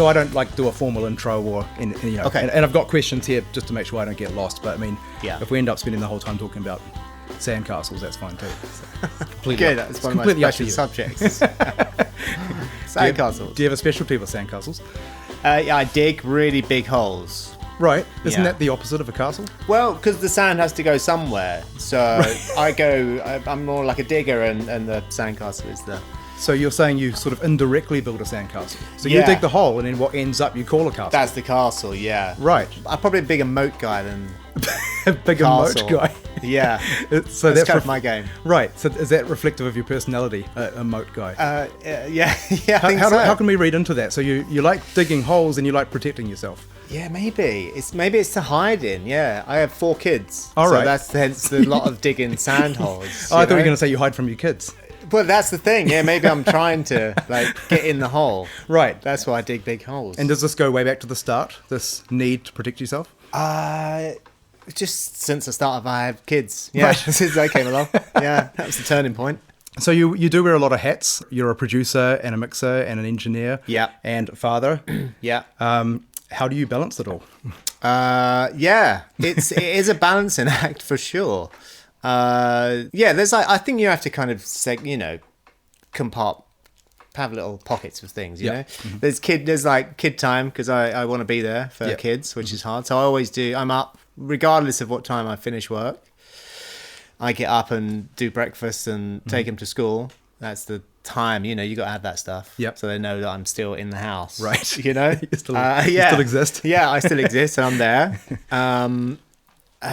So I don't like do a formal intro Okay. and I've got questions here just to make sure I don't get lost. But I mean, Yeah. if we end up spending the whole time talking about sandcastles, that's fine too. So, completely Good, that's one of my completely up to special you. subjects. Sandcastles. Do you have a specialty with sandcastles? Yeah, I dig really big holes. Right. Isn't Yeah. that the opposite of a castle? Well, because the sand has to go somewhere. So I'm more like a digger, and the sandcastle is the... So you're saying you sort of indirectly build a sandcastle. So you Yeah. dig the hole, and then what ends up you call a castle. That's the castle, yeah. Right. I'm probably a bigger moat guy than A bigger moat castle. guy. Yeah. So That's kind ref- of my game. Right. So is that reflective of your personality, a moat guy? Yeah, yeah, I think so. How can we read into that? So you like digging holes and you like protecting yourself. Yeah, maybe it's to hide in. Yeah, I have 4 kids. All so right. that's hence a lot of digging sand holes. Oh, I thought you were going to say you hide from your kids. Well, that's the thing. Yeah, maybe I'm trying to like get in the hole. Right. That's why I dig big holes. And does this go way back to the start? This need to protect yourself? Just since the start of I have kids. Yeah, since they came along. Yeah, that was the turning point. So you do wear a lot of hats. You're a producer and a mixer and an engineer. Yeah. And a father. Yeah. How do you balance it all? Yeah, it is a balancing act for sure. There's I think you have to kind of have little pockets of things, you know. Mm-hmm. There's like kid time because I want to be there for kids, which is hard. So I always do. I'm up regardless of what time I finish work. I get up and do breakfast and take them to school. That's the time, you got to have that stuff. Yep. So they know that I'm still in the house. Right. You know? You still exist. Yeah, I still exist and I'm there.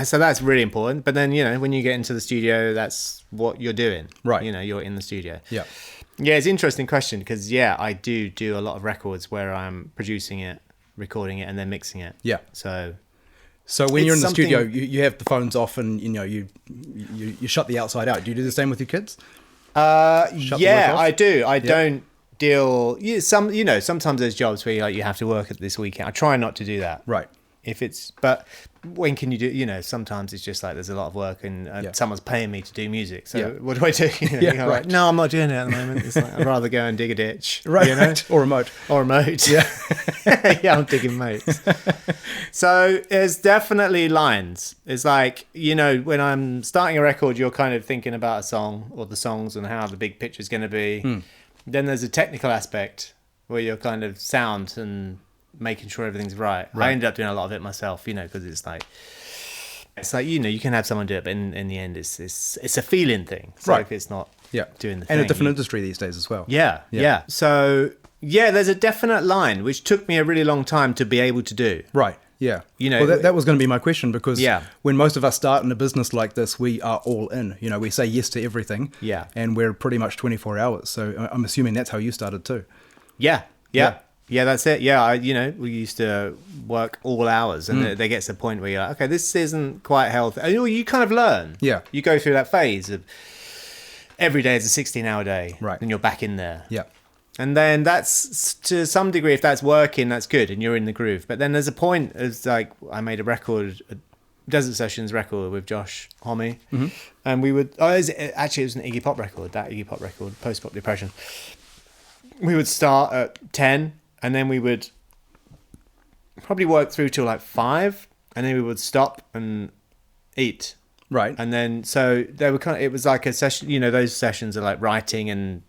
So that's really important. But then, when you get into the studio, that's what you're doing. Right. You're in the studio. Yeah. Yeah, it's an interesting question because, I do a lot of records where I'm producing it, recording it, and then mixing it. Yeah. So when you're in the something- studio, you have the phones off and you shut the outside out. Do you do the same with your kids? Shut the work off? I do. I don't deal. Sometimes there's jobs where you have to work at this weekend. I try not to do that. Right. But when can you do? Sometimes it's just like there's a lot of work and someone's paying me to do music. So what do I do? Right. Like, no, I'm not doing it at the moment. It's like I'd rather go and dig a ditch. Right. Or a moat. Or a moat. Yeah. Yeah, I'm digging moats. So there's definitely lines. It's like, when I'm starting a record, you're kind of thinking about a song or the songs and how the big picture is going to be. Then there's a technical aspect where you're kind of sound and making sure everything's right. I ended up doing a lot of it myself, because it's like you can have someone do it, but in the end it's a feeling thing. So if it's not doing the thing. And a different industry these days as well. Yeah. So there's a definite line which took me a really long time to be able to do. Right. Yeah. Well, that was going to be my question because when most of us start in a business like this, we are all in. We say yes to everything. Yeah. And we're pretty much 24 hours. So I'm assuming that's how you started too. Yeah, that's it. Yeah, we used to work all hours, and there gets a point where you're like, okay, this isn't quite healthy. And you kind of learn. Yeah. You go through that phase of every day is a 16-hour day, right? And you're back in there. Yeah. And then that's, to some degree, if that's working, that's good, and you're in the groove. But then there's a point, it's like I made a record, a Desert Sessions record with Josh Homme, and we would, it was an Iggy Pop record, Post-Pop Depression. We would start at 10, and then we would probably work through till like 5, and then we would stop and eat. Right. And then, so they were it was like a session, those sessions are like writing and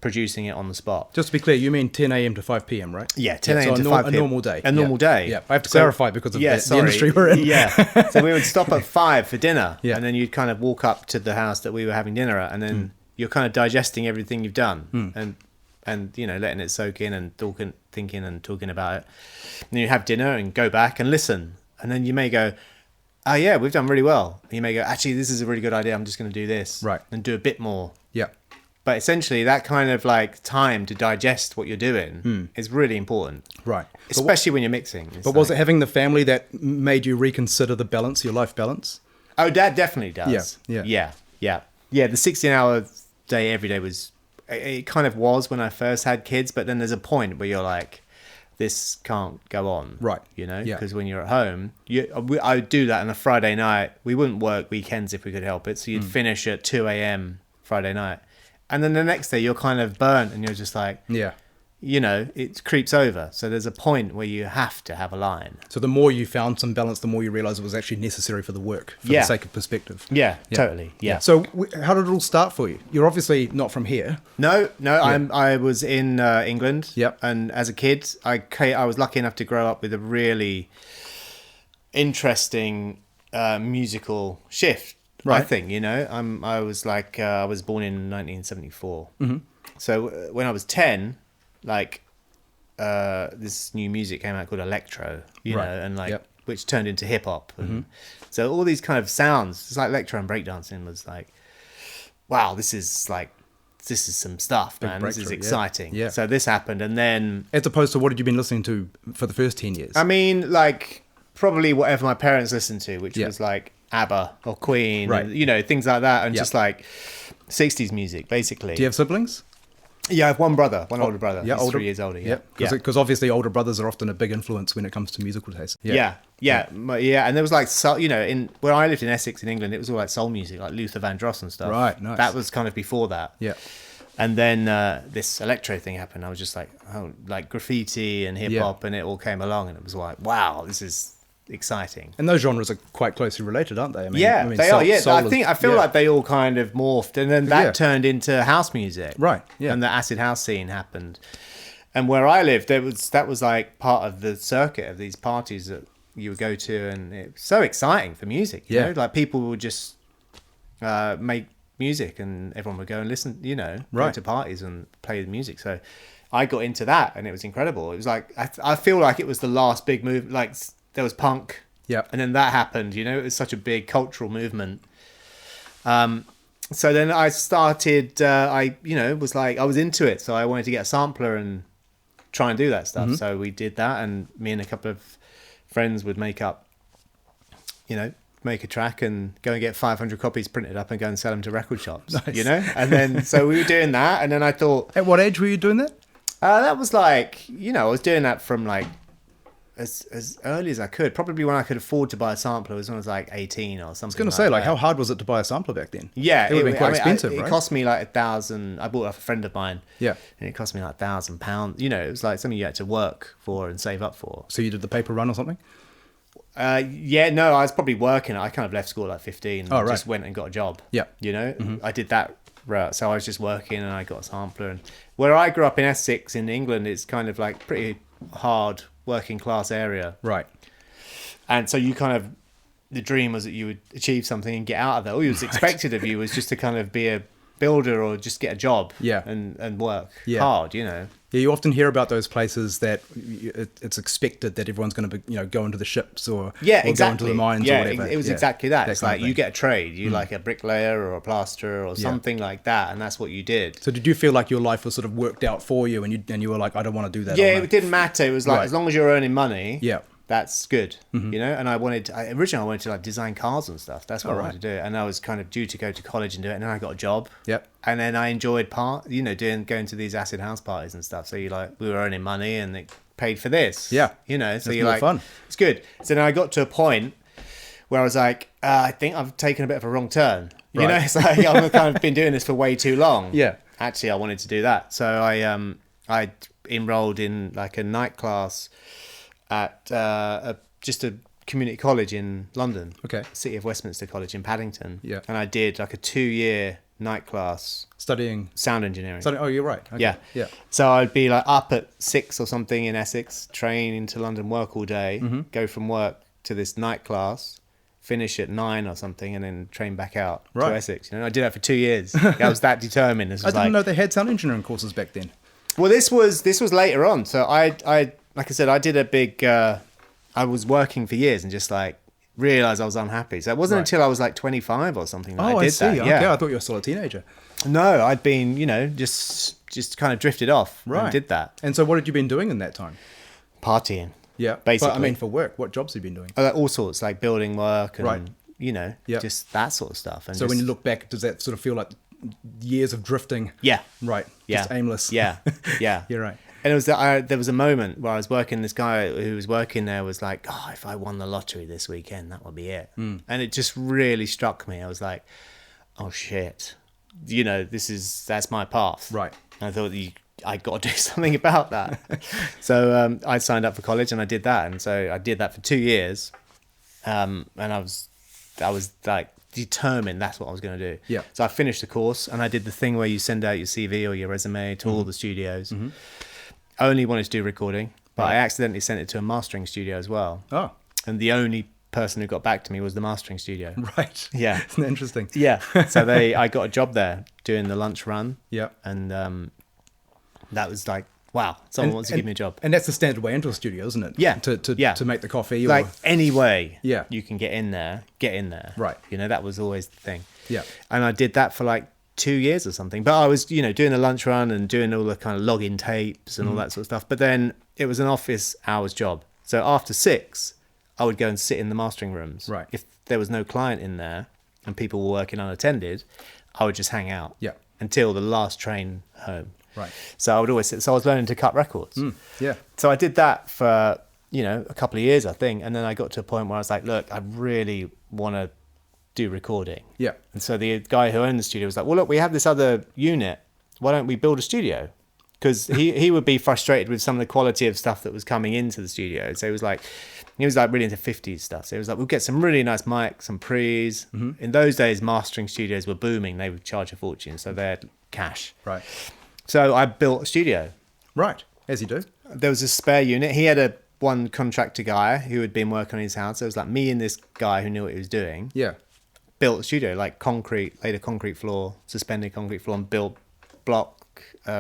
producing it on the spot. Just to be clear, you mean 10 a.m. to 5 p.m., right? Yeah, 10 a.m. to 5 p.m. A normal day. A normal day. Yeah, I have to clarify because of the industry we're in. Yeah, so we would stop at 5 for dinner, and then you'd kind of walk up to the house that we were having dinner at, and then you're kind of digesting everything you've done, and letting it soak in and thinking and talking about it. And then you have dinner and go back and listen, and then you may go, oh yeah, we've done really well. And you may go, actually, this is a really good idea. I'm just going to do this, right, and do a bit more. Yeah. But essentially, that kind of like time to digest what you're doing is really important, right? Especially when you're mixing. But was it having the family that made you reconsider the balance, your life balance? Oh, that definitely does. Yeah. The 16-hour day every day was. It kind of was when I first had kids, but then there's a point where you're like, this can't go on, right? Because when you're at home, I would do that on a Friday night. We wouldn't work weekends if we could help it, so you'd finish at 2 a.m. Friday night, and then the next day you're kind of burnt, and you're just like, it creeps over. So there's a point where you have to have a line. So the more you found some balance, the more you realized it was actually necessary for the work, for the sake of perspective. Yeah, totally. Yeah. So how did it all start for you? You're obviously not from here. No. I was in England. Yep. And as a kid, I was lucky enough to grow up with a really interesting musical shift. Right. I think, I was I was born in 1974. Mm-hmm. So when I was 10, this new music came out called electro, know, and which turned into hip hop. And so all these kind of sounds, it's like electro and breakdancing was like, wow, this is some stuff, man. This is exciting. Yeah. So this happened. And then, as opposed to what had you been listening to for the first 10 years? I mean, probably whatever my parents listened to, which was like ABBA or Queen, right. And, things like that. And just like 60s music, basically. Do you have siblings? Yeah, I have one older brother. Yeah, He's 3 years older. Yeah, because obviously older brothers are often a big influence when it comes to musical taste. Yeah. And there was in where I lived in Essex in England, it was all like soul music, like Luther Vandross and stuff. Right, nice. That was kind of before that. Yeah. And then this electro thing happened. I was just like, like graffiti and hip hop, and it all came along, and it was like, wow, this is exciting. And those genres are quite closely related, aren't they? I mean, they are. Yeah, I feel like they all kind of morphed, and then that turned into house music, right? Yeah, and the acid house scene happened. And where I lived, that was like part of the circuit of these parties that you would go to, and it was so exciting for music. You know? Like people would just make music, and everyone would go and listen. Go to parties and play the music. So I got into that, and it was incredible. It was like I feel like it was the last big move, like. There was punk, and then that happened. It was such a big cultural movement. So then I started. I was into it, so I wanted to get a sampler and try and do that stuff. Mm-hmm. So we did that, and me and a couple of friends would make a track and go and get 500 copies printed up and go and sell them to record shops. Nice. And then so we were doing that, and then I thought, at what age were you doing that? That was I was doing that from as early as I could, probably when I could afford to buy a sampler was when I was 18 or something. I was going to say, how hard was it to buy a sampler back then? Yeah, it would have been quite expensive, right? It cost me $1,000. I bought it off a friend of mine. Yeah. And it cost me £1,000. It was like something you had to work for and save up for. So you did the paper run or something? I was probably working. I kind of left school at 15 and just went and got a job. Yeah. I did that route. So I was just working and I got a sampler. And where I grew up in Essex in England, it's kind of like pretty hard working class area, right? And so you kind of, the dream was that you would achieve something and get out of there. All you was expected of you was just to kind of be a builder or just get a job, and work hard. Yeah, you often hear about those places that it's expected that everyone's going to be, go into the ships or go into the mines or whatever. It was exactly that. It's like you get a trade, you like a bricklayer or a plasterer or something like that, and that's what you did. So did you feel like your life was sort of worked out for you, and you were like, I don't want to do that? Yeah, it didn't matter. It was like as long as you're earning money. Yeah. That's good, and originally I wanted to design cars and stuff. That's what I wanted to do, and I was kind of due to go to college and do it, and then I got a job. Yep. And then I enjoyed going to these acid house parties and stuff. So we were earning money and it paid for this. Yeah. So you're like, fun. It's good. So then I got to a point where I was like, I think I've taken a bit of a wrong turn. Right. It's like I've kind of been doing this for way too long. Yeah. Actually, I wanted to do that, so I enrolled in a night class at just a community college in London. Okay. City of Westminster College in Paddington. Yeah. And I did a 2-year night class studying sound engineering. Oh, you're right. Okay. Yeah. So I'd be up at 6 or something in Essex, train into London, work all day, go from work to this night class, finish at 9 or something, and then train back out to Essex. I did that for 2 years. I was that determined. I didn't know they had sound engineering courses back then. Well, this was later on. So I like I said, I did a big. I was working for years and just realized I was unhappy. So it wasn't until I was 25 or something that I did that. Okay, I thought you were still a teenager. No, I'd been, just kind of drifted off and did that. And so what had you been doing in that time? Partying. Yeah, basically. But for work, what jobs have you been doing? All sorts, like building work and, just that sort of stuff. And so when you look back, does that sort of feel like years of drifting? Yeah. Right. Yeah. Just aimless. Yeah. Yeah. You're right. And it was there was a moment where I was working. This guy who was working there was like, "Oh, if I won the lottery this weekend, that would be it." And it just really struck me. I was like, "Oh shit, that's my path." Right. And I thought I got to do something about that. So I signed up for college and I did that. And so I did that for 2 years. And I was like determined that's what I was going to do. Yeah. So I finished the course and I did the thing where you send out your CV or your resume to all the studios. I only wanted to do recording, but I accidentally sent it to a mastering studio as well. Oh. And the only person who got back to me was the mastering studio. Right. Yeah. Isn't that interesting? Yeah. So I got a job there doing the lunch run. Yeah. And that was like, wow, someone wants to give me a job. And that's the standard way into a studio, isn't it? Yeah. To make the coffee. Like any way Yeah. you can get in there. Right. You know, that was always the thing. Yeah. And I did that for like 2 years or something. But I was, you know, doing the lunch run and doing all the kind of login tapes and all that sort of stuff. But then it was an office hours job. So after 6, I would go and sit in the mastering rooms. Right. If there was no client in there and people were working unattended, I would just hang out. Yeah. Until the last train home. Right. So I would always sit. So I was learning to cut records. Yeah. So I did that for, you know, a couple of years, I think. And then I got to a point where I was like, look, I really want to do recording. Yeah. And so the guy who owned the studio was like, well, look, we have this other unit. Why don't we build a studio? Because he would be frustrated with some of the quality of stuff that was coming into the studio. So he was like really into 50s stuff. So he was like, we'll get some really nice mics, some pre's. In those days, mastering studios were booming. They would charge a fortune. So they had cash. Right. So I built a studio. Right. As you do. There was a spare unit. He had one contractor guy who had been working on his house. So it was like me and this guy who knew what he was doing. Yeah. Built a studio, like laid a concrete floor, suspended concrete floor, and built block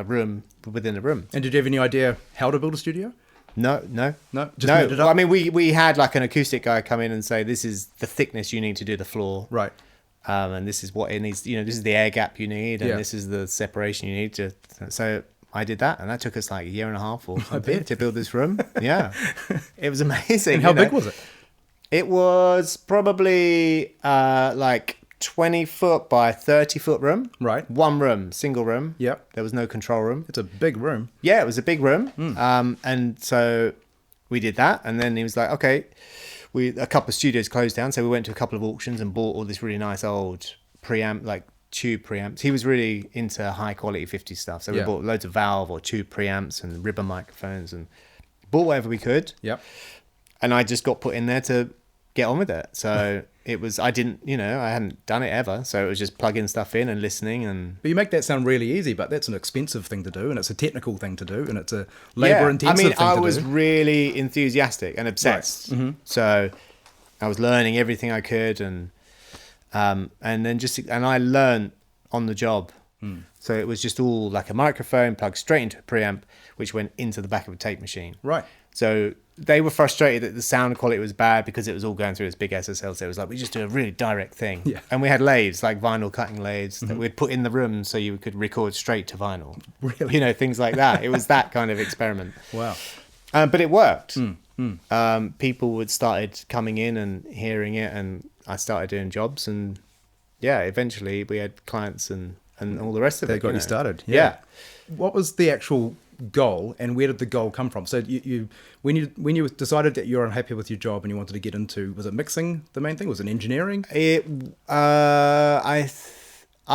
room within a room. And did you have any idea how to build a studio? No. Just made it up? I mean, we had like an acoustic guy come in and say, this is the thickness you need to do the floor. Right. And this is what it needs, you know, this is the air gap you need, and Yeah. this is the separation you need to. So I did that, and that took us like a year and a half or something to build this room. Yeah. It was amazing. And how big was it? It was probably like 20 foot by 30 foot room. Right. One room, single room. Yep. There was no control room. It's a big room. Yeah, it was a big room. And so we did that. And then he was like, okay, a couple of studios closed down. So we went to a couple of auctions and bought all this really nice old preamp, like tube preamps. He was really into high quality 50 stuff. So we bought loads of valve or tube preamps and ribbon microphones and bought whatever we could. Yep. And I just got put in there to get on with it. So I hadn't done it ever. So it was just plugging stuff in and listening. But you make that sound really easy, but that's an expensive thing to do, and it's a technical thing to do, and it's a labor-intensive thing to do. I was really enthusiastic and obsessed. Right. So I was learning everything I could, and then I learned on the job. So it was just all like a microphone plugged straight into a preamp, which went into the back of a tape machine. Right. So they were frustrated that the sound quality was bad because it was all going through this big SSL. So it was like, we just do a really direct thing. Yeah. And we had lathes, like vinyl cutting lathes that we'd put in the room so you could record straight to vinyl. Really? You know, things like that. It was that kind of experiment. Wow. But it worked. People would started coming in and hearing it, and I started doing jobs, and eventually we had clients and all the rest of it. That got you started. Yeah. What was the actual goal, and where did the goal come from? So when you decided that you were unhappy with your job and you wanted to get into, was it mixing the main thing? Was it engineering? I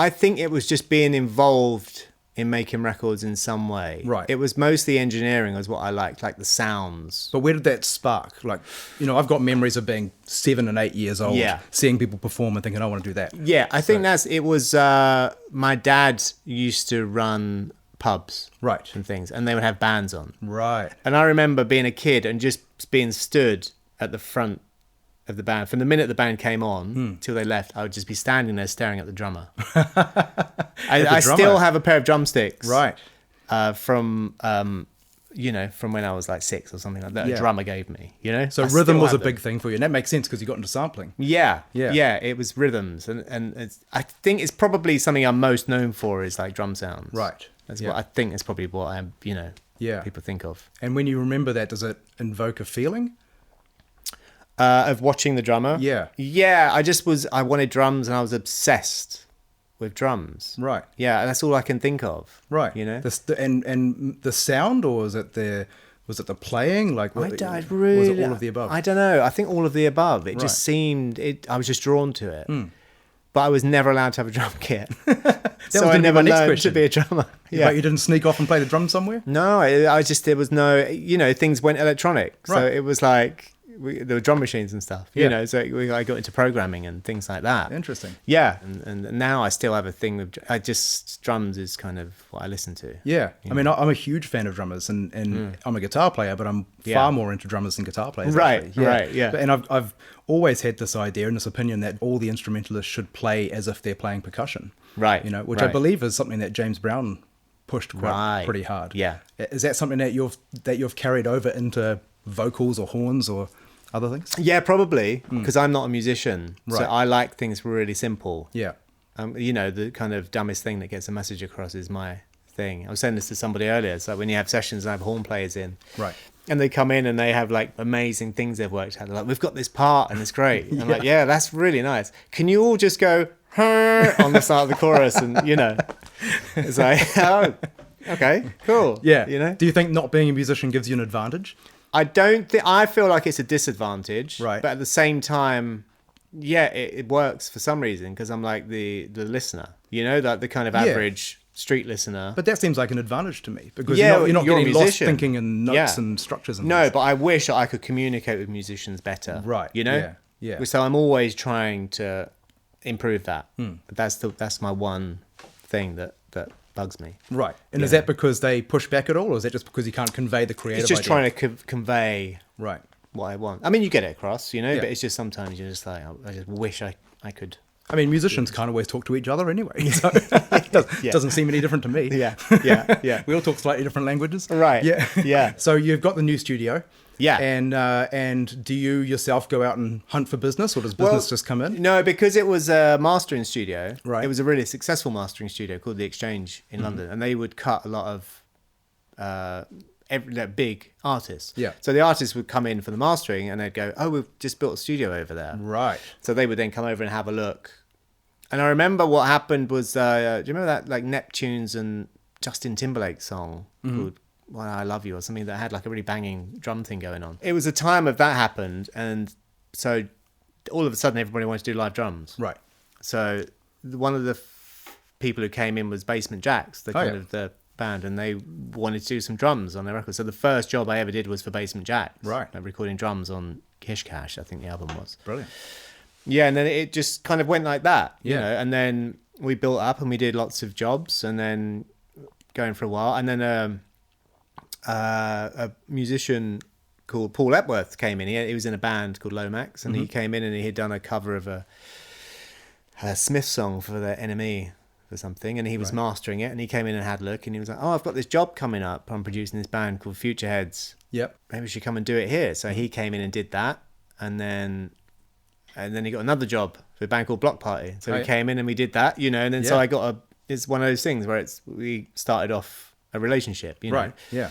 think it was just being involved in making records in some way. Right. It was mostly engineering was what I liked, like the sounds. But where did that spark? Like, I've got memories of being 7 and 8 years old, seeing people perform and thinking, I want to do that. Yeah, I think it was, my dad used to run pubs. Right. And things, and they would have bands on. Right. And I remember being a kid and just being stood at the front of the band. From the minute the band came on till they left, I would just be standing there staring at the drummer. I still have a pair of drumsticks. Right. From when I was like 6 or something like that. A drummer gave me, So rhythm was a big thing for you, and that makes sense because you got into sampling. Yeah. It was rhythms, and I think it's probably something I'm most known for is like drum sounds. Right. That's what I think is probably what I'm, people think of. And when you remember that, does it invoke a feeling? Of watching the drummer? Yeah. Yeah, I wanted drums and I was obsessed with drums. Right. Yeah, that's all I can think of. Right. And the sound, or was it the playing? Like, was it all of the above? I don't know. I think all of the above. It just seemed, I was just drawn to it. but I was never allowed to have a drum kit. So I never learned to be a drummer. Yeah. But you didn't sneak off and play the drums somewhere? No, there was no, things went electronic. Right. So it was like, there were drum machines and stuff, so I got into programming and things like that. Interesting. Yeah. And now I still have a thing with, drums is kind of what I listen to. Yeah. I mean, I'm a huge fan of drummers and I'm a guitar player, but I'm far more into drummers than guitar players. Right, actually. right, yeah. And I've always had this idea and this opinion that all the instrumentalists should play as if they're playing percussion. Right. Which I believe is something that James Brown pushed pretty hard. Yeah. Is that something that you've carried over into vocals or horns or other things? Yeah, probably, because I'm not a musician. Right. So I like things really simple. Yeah. The kind of dumbest thing that gets a message across is my thing. I was saying this to somebody earlier. It's like when you have sessions and I have horn players in. Right. And they come in and they have like amazing things they've worked out. They're like, we've got this part and it's great. I'm like, yeah, that's really nice. Can you all just go on the start of the chorus? And, it's like, oh, okay, cool. Yeah. Do you think not being a musician gives you an advantage? I feel like it's a disadvantage. Right. But at the same time, yeah, it works for some reason because I'm like the listener, like the kind of average street listener. But that seems like an advantage to me because you're not getting lost thinking in notes and structures and things. But I wish I could communicate with musicians better. Right. Yeah. So I'm always trying to improve that. That's my one thing that bugs me. Right. And is that because they push back at all, or is that just because you can't convey the creative idea? It's just trying to convey what I want. I mean, you get it across, but it's just sometimes you're just like, I just wish I could. I mean, musicians can't always talk to each other anyway, so it doesn't seem any different to me. Yeah. We all talk slightly different languages. Right. Yeah. So you've got the new studio. Yeah. And do you yourself go out and hunt for business, or does business just come in? No, because it was a mastering studio. Right. It was a really successful mastering studio called The Exchange in London, and they would cut a lot of big artists. Yeah. So the artists would come in for the mastering, and they'd go, "Oh, we've just built a studio over there." Right. So they would then come over and have a look. And I remember what happened was, do you remember that like Neptunes and Justin Timberlake song called "Why I Love You" or something that had like a really banging drum thing going on? It was a time of that happened, and so all of a sudden everybody wanted to do live drums. Right. So one of the people who came in was Basement Jaxx, the band, and they wanted to do some drums on their record. So the first job I ever did was for Basement Jaxx. Right. Like recording drums on Kish Cash, I think the album was. Brilliant. Yeah, and then it just kind of went like that, you know, and then we built up and we did lots of jobs and then going for a while. And then a musician called Paul Epworth came in. He was in a band called Lomax, and he came in and he had done a cover of a Smith song for the NME or something, and he was mastering it, and he came in and had a look, and he was like, "Oh, I've got this job coming up. I'm producing this band called Future Heads. Yep. Maybe we should come and do it here." So he came in and did that, and then he got another job for a band called Block Party. So we came in and we did that, you know, and then so I got it's one of those things where we started off a relationship, you know. Right, yeah.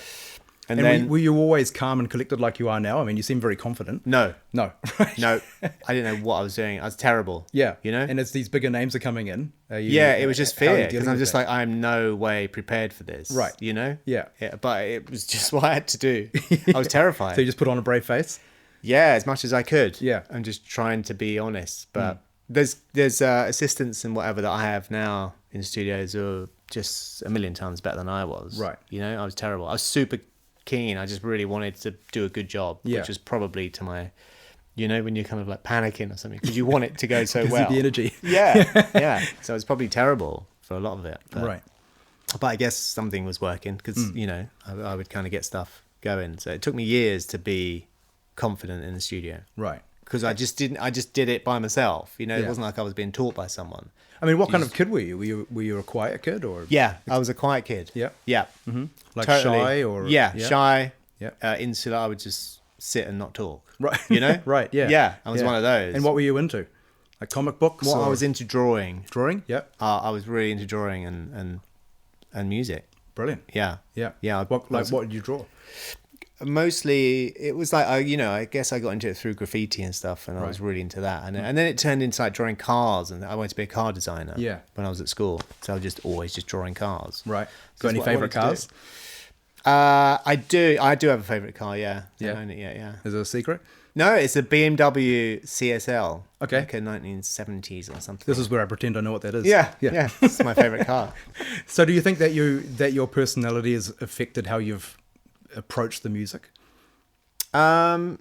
And then were you always calm and collected like you are now? I mean, you seem very confident. No. No. No. I didn't know what I was doing. I was terrible. Yeah. You know? And it's these bigger names are coming in. It was just fear. Because I'm just like, I'm no way prepared for this. Right. You know? Yeah. But it was just what I had to do. I was terrified. So you just put on a brave face? Yeah, as much as I could. Yeah. I'm just trying to be honest. But there's assistants and whatever that I have now in studios who are just a million times better than I was. Right. You know, I was terrible. I was super keen. I just really wanted to do a good job, which was probably to my, you know, when you're kind of like panicking or something because you want it to go so well. The energy. Yeah. So it's probably terrible for a lot of it. But I guess something was working because, you know, I would kind of get stuff going. So it took me years to be confident in the studio. Right. Because I just did it by myself. You know, it wasn't like I was being taught by someone. I mean, what kind of kid were you? Were you a quiet kid or? Yeah, I was a quiet kid. Yeah. Yeah. Mm-hmm. Like totally. Shy or? Yeah, shy. Yeah. Insular. I would just sit and not talk. Right. You know? Right. Yeah. Yeah. I was one of those. And what were you into? Like comic books? Well, I was into drawing. Drawing? Yeah. I was really into drawing and music. Brilliant. Yeah. Yeah. Yeah. What did you draw? Mostly it was like I guess I got into it through graffiti and stuff, and I was really into that, and then it turned into like drawing cars, and I wanted to be a car designer when I was at school, so I was just always drawing cars. Right. Got any favorite cars? I do have a favorite car. Yeah. I own it, yeah. Is it a secret? No, it's a BMW CSL. Okay. Like a 1970s or something. This is where I pretend I know what that is. Yeah. It's my favorite car. So do you think that your personality has affected how you've approached the music? Yeah,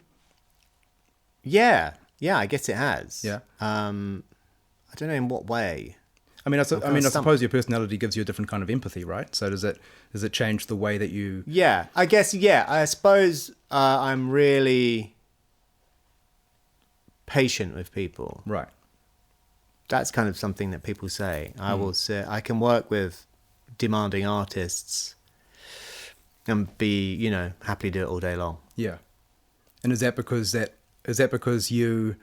I guess it has. Yeah. I don't know in what way. I mean, I suppose your personality gives you a different kind of empathy, right? So does it change the way that you? Yeah, I guess. Yeah, I suppose I'm really patient with people. Right. That's kind of something that people say. I will say I can work with demanding artists and be, happily do it all day long. Yeah. And is that because you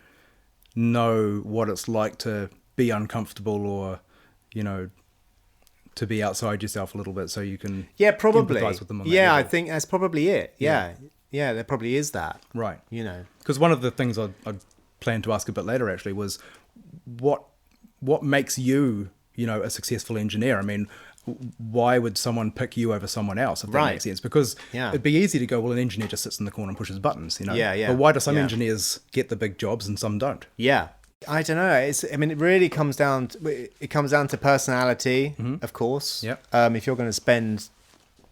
know what it's like to be uncomfortable or, to be outside yourself a little bit so you can probably empathize with them on that level. level? I think that's probably it. Yeah, there probably is that. Right. Because one of the things I'd planned to ask a bit later actually was what makes you, a successful engineer? I mean, why would someone pick you over someone else, if that makes sense? Because it'd be easy to go, well, an engineer just sits in the corner and pushes buttons, But why do some engineers get the big jobs and some don't? Yeah. I don't know. It really comes down to personality, of course. Yeah. If you're going to spend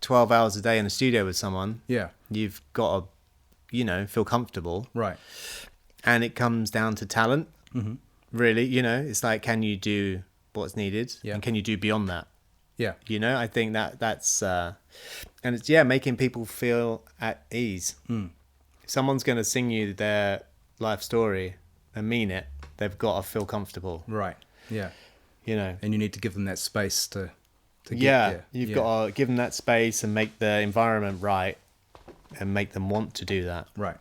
12 hours a day in a studio with someone, you've got to, feel comfortable. Right. And it comes down to talent, really. It's like, can you do what's needed? Yeah. And can you do beyond that? Yeah. I think that's and it's making people feel at ease. If someone's going to sing you their life story and mean it, they've got to feel comfortable. Right. Yeah. And you need to give them that space to get there. You've got to give them that space and make the environment right and make them want to do that. Right.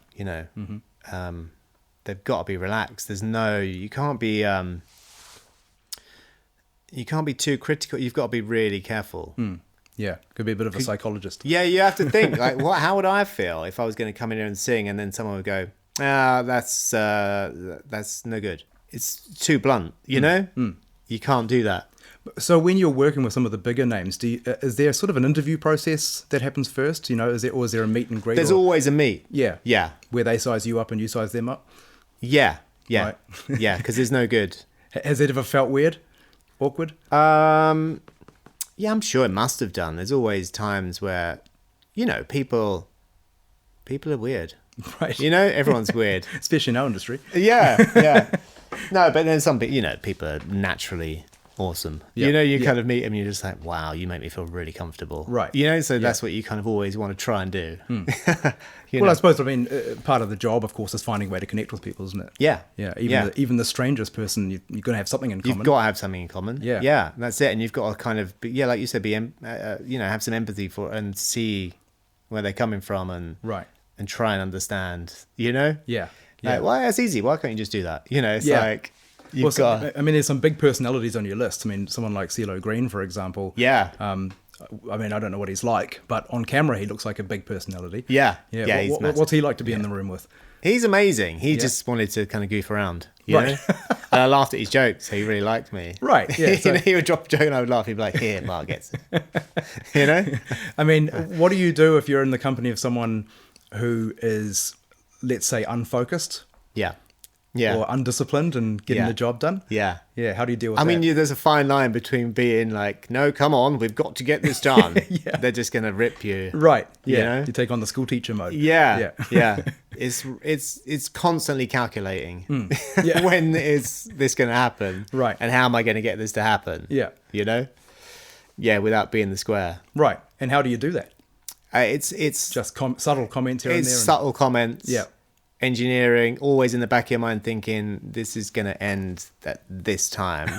They've got to be relaxed. You can't be too critical. You've got to be really careful. Yeah, could be a bit of a psychologist. Yeah, you have to think like, how would I feel if I was going to come in here and sing, and then someone would go, that's no good. It's too blunt, You can't do that. So when you're working with some of the bigger names, is there sort of an interview process that happens first? Is there a meet and greet? There's always a meet. Yeah. Yeah. Where they size you up and you size them up? Yeah. Yeah. Right. Yeah, because there's no good. Has it ever felt weird? Awkward? Yeah, I'm sure it must have done. There's always times where, people are weird. Right. Everyone's weird. Especially in our industry. Yeah. No, but then some people are naturally awesome. Yeah. You kind of meet them and you're just like, wow, you make me feel really comfortable. Right. So that's what you kind of always want to try and do. I suppose, part of the job, of course, is finding a way to connect with people, isn't it? Yeah. Yeah. Even the strangest person, you're going to have something in common. You've got to have something in common. Yeah. Yeah, that's it. And you've got to kind of, like you said, have some empathy for and see where they're coming from and and try and understand, Yeah. Like, well, that's easy. Why can't you just do that? It's like, there's some big personalities on your list. Someone like CeeLo Green, for example. Yeah. I don't know what he's like, but on camera, he looks like a big personality. Yeah. Yeah. What's he like to be in the room with? He's amazing. He just wanted to kind of goof around, you know? And I laughed at his jokes, so he really liked me. Right, yeah. So... he would drop a joke and I would laugh. He'd be like, here, Mark gets it. What do you do if you're in the company of someone who is, let's say, unfocused? Yeah. Or undisciplined and getting the job done? Yeah. Yeah, how do you deal with that? There's a fine line between being like, no, come on, we've got to get this done. They're just going to rip you. Right. Yeah. You take on the school teacher mode. Yeah. It's constantly calculating. When is this going to happen? Right. And how am I going to get this to happen? Yeah. Yeah, without being the square. Right. And how do you do that? It's just subtle comments here and there. It's subtle comments. Yeah. Engineering, always in the back of your mind thinking this is going to end at this time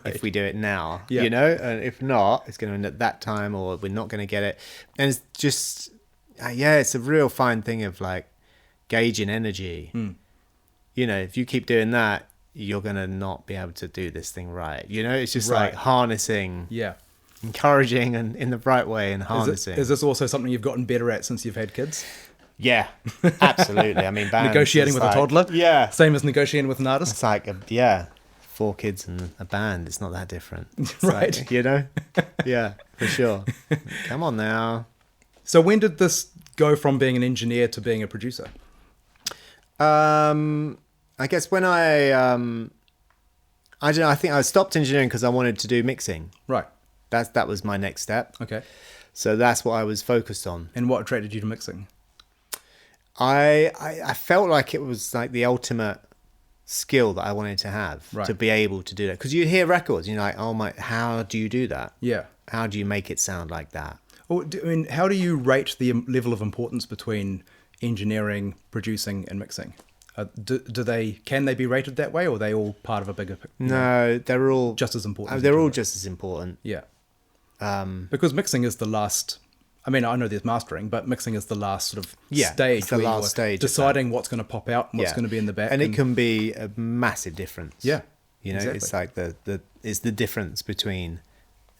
if we do it now, and if not, it's going to end at that time or we're not going to get it. And it's just, it's a real fine thing of like gauging energy. If you keep doing that, you're going to not be able to do this thing right. It's just like harnessing, encouraging and in the right way and harnessing. Is this also something you've gotten better at since you've had kids? Yeah, absolutely. Bands negotiating with a toddler. Yeah, same as negotiating with an artist. It's like 4 kids and a band. It's not that different, right? Like, yeah, for sure. Come on now. So when did this go from being an engineer to being a producer? I guess when I don't know, I think I stopped engineering because I wanted to do mixing. Right. That was my next step. Okay. So that's what I was focused on. And what attracted you to mixing? I felt like it was like the ultimate skill that I wanted to have, to be able to do that. Because you hear records, and you're like, oh my, how do you do that? Yeah. How do you make it sound like that? Well, I mean, how do you rate the level of importance between engineering, producing, and mixing? Can they be rated that way, or are they all part of a bigger picture? No, they're all just as important. They're all just as important. Yeah. Because mixing is the last. I mean, I know there's mastering, but mixing is the last sort of stage. It's the last stage. Deciding what's going to pop out and what's going to be in the back. And it can be a massive difference. Yeah. You know, it's like it's the difference between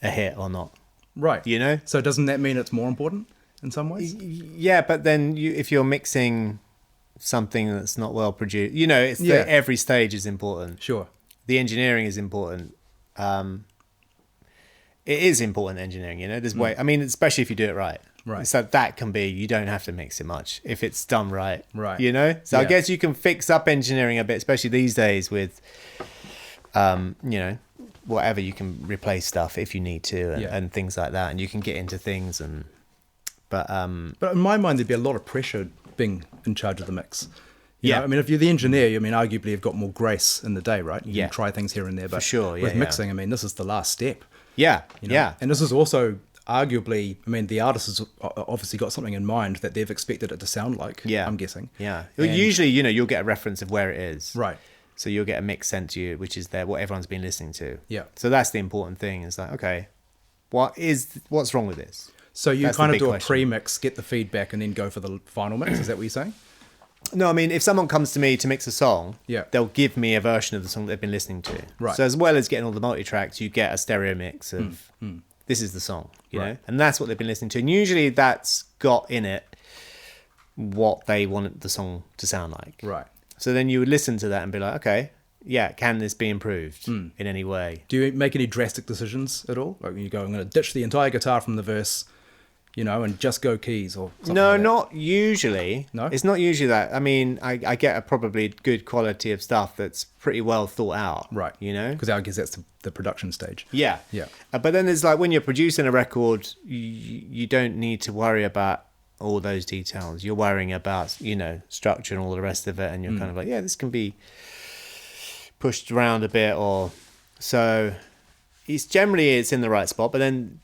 a hit or not. Right. You know? So doesn't that mean it's more important in some ways? Yeah, but then if you're mixing something that's not well produced, you know, it's every stage is important. Sure. The engineering is important. It is important engineering, you know. There's way. I mean, especially if you do it right. Right. So that can be. You don't have to mix it much if it's done right. Right. You know. So I guess you can fix up engineering a bit, especially these days with, you know, whatever, you can replace stuff if you need to and things like that, and you can get into things and. But in my mind, there'd be a lot of pressure being in charge of the mix. You know? I mean, if you're the engineer, I mean, arguably you've got more grace in the day, right? You can try things here and there, but for sure, with mixing, I mean, this is the last step. Yeah, you know? And this is also arguably, I mean, the artist has obviously got something in mind that they've expected it to sound like, I'm guessing. Yeah. Well, usually, you know, you'll get a reference of where it is. Right. So you'll get a mix sent to you, which is what everyone's been listening to. Yeah. So that's the important thing. It's like, okay, what's wrong with this? So you kind of do a pre-mix, get the feedback, and then go for the final mix. Is that what you're saying? No, I mean, if someone comes to me to mix a song, they'll give me a version of the song they've been listening to. Right. So as well as getting all the multi-tracks, you get a stereo mix of this is the song, you know? And that's what they've been listening to. And usually that's got in it what they want the song to sound like. Right. So then you would listen to that and be like, okay, can this be improved in any way? Do you make any drastic decisions at all? Like you go, I'm going to ditch the entire guitar from the verse, you know, and just go keys or something? No, like that? not usually. No? It's not usually that. I mean, I get a probably good quality of stuff that's pretty well thought out. Right. You know? Because I guess that's the production stage. Yeah. Yeah. But then there's like when you're producing a record, you don't need to worry about all those details. You're worrying about, you know, structure and all the rest of it. And you're kind of like, this can be pushed around a bit, or so it's in the right spot. But then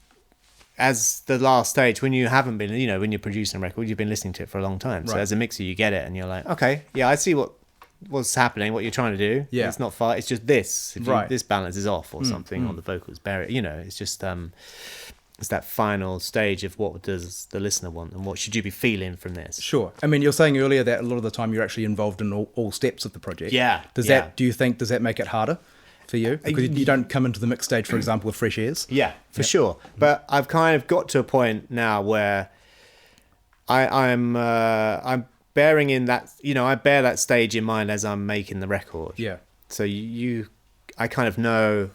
as the last stage, when you haven't been, you know, when you're producing a record, you've been listening to it for a long time. So as a mixer, you get it and you're like, okay, I see what's happening, what you're trying to do. Yeah. It's not far. It's just this. This balance is off or something on the vocals. Bury it. You know, it's just, it's that final stage of what does the listener want and what should you be feeling from this. Sure. I mean, you're saying earlier that a lot of the time you're actually involved in all steps of the project. Yeah. Do you think, does that make it harder for you? Because you don't come into the mix stage, for example, with fresh ears? Yeah, for sure. But I've kind of got to a point now where I'm bearing in that, you know, I bear that stage in mind as I'm making the record. Yeah. So I kind of know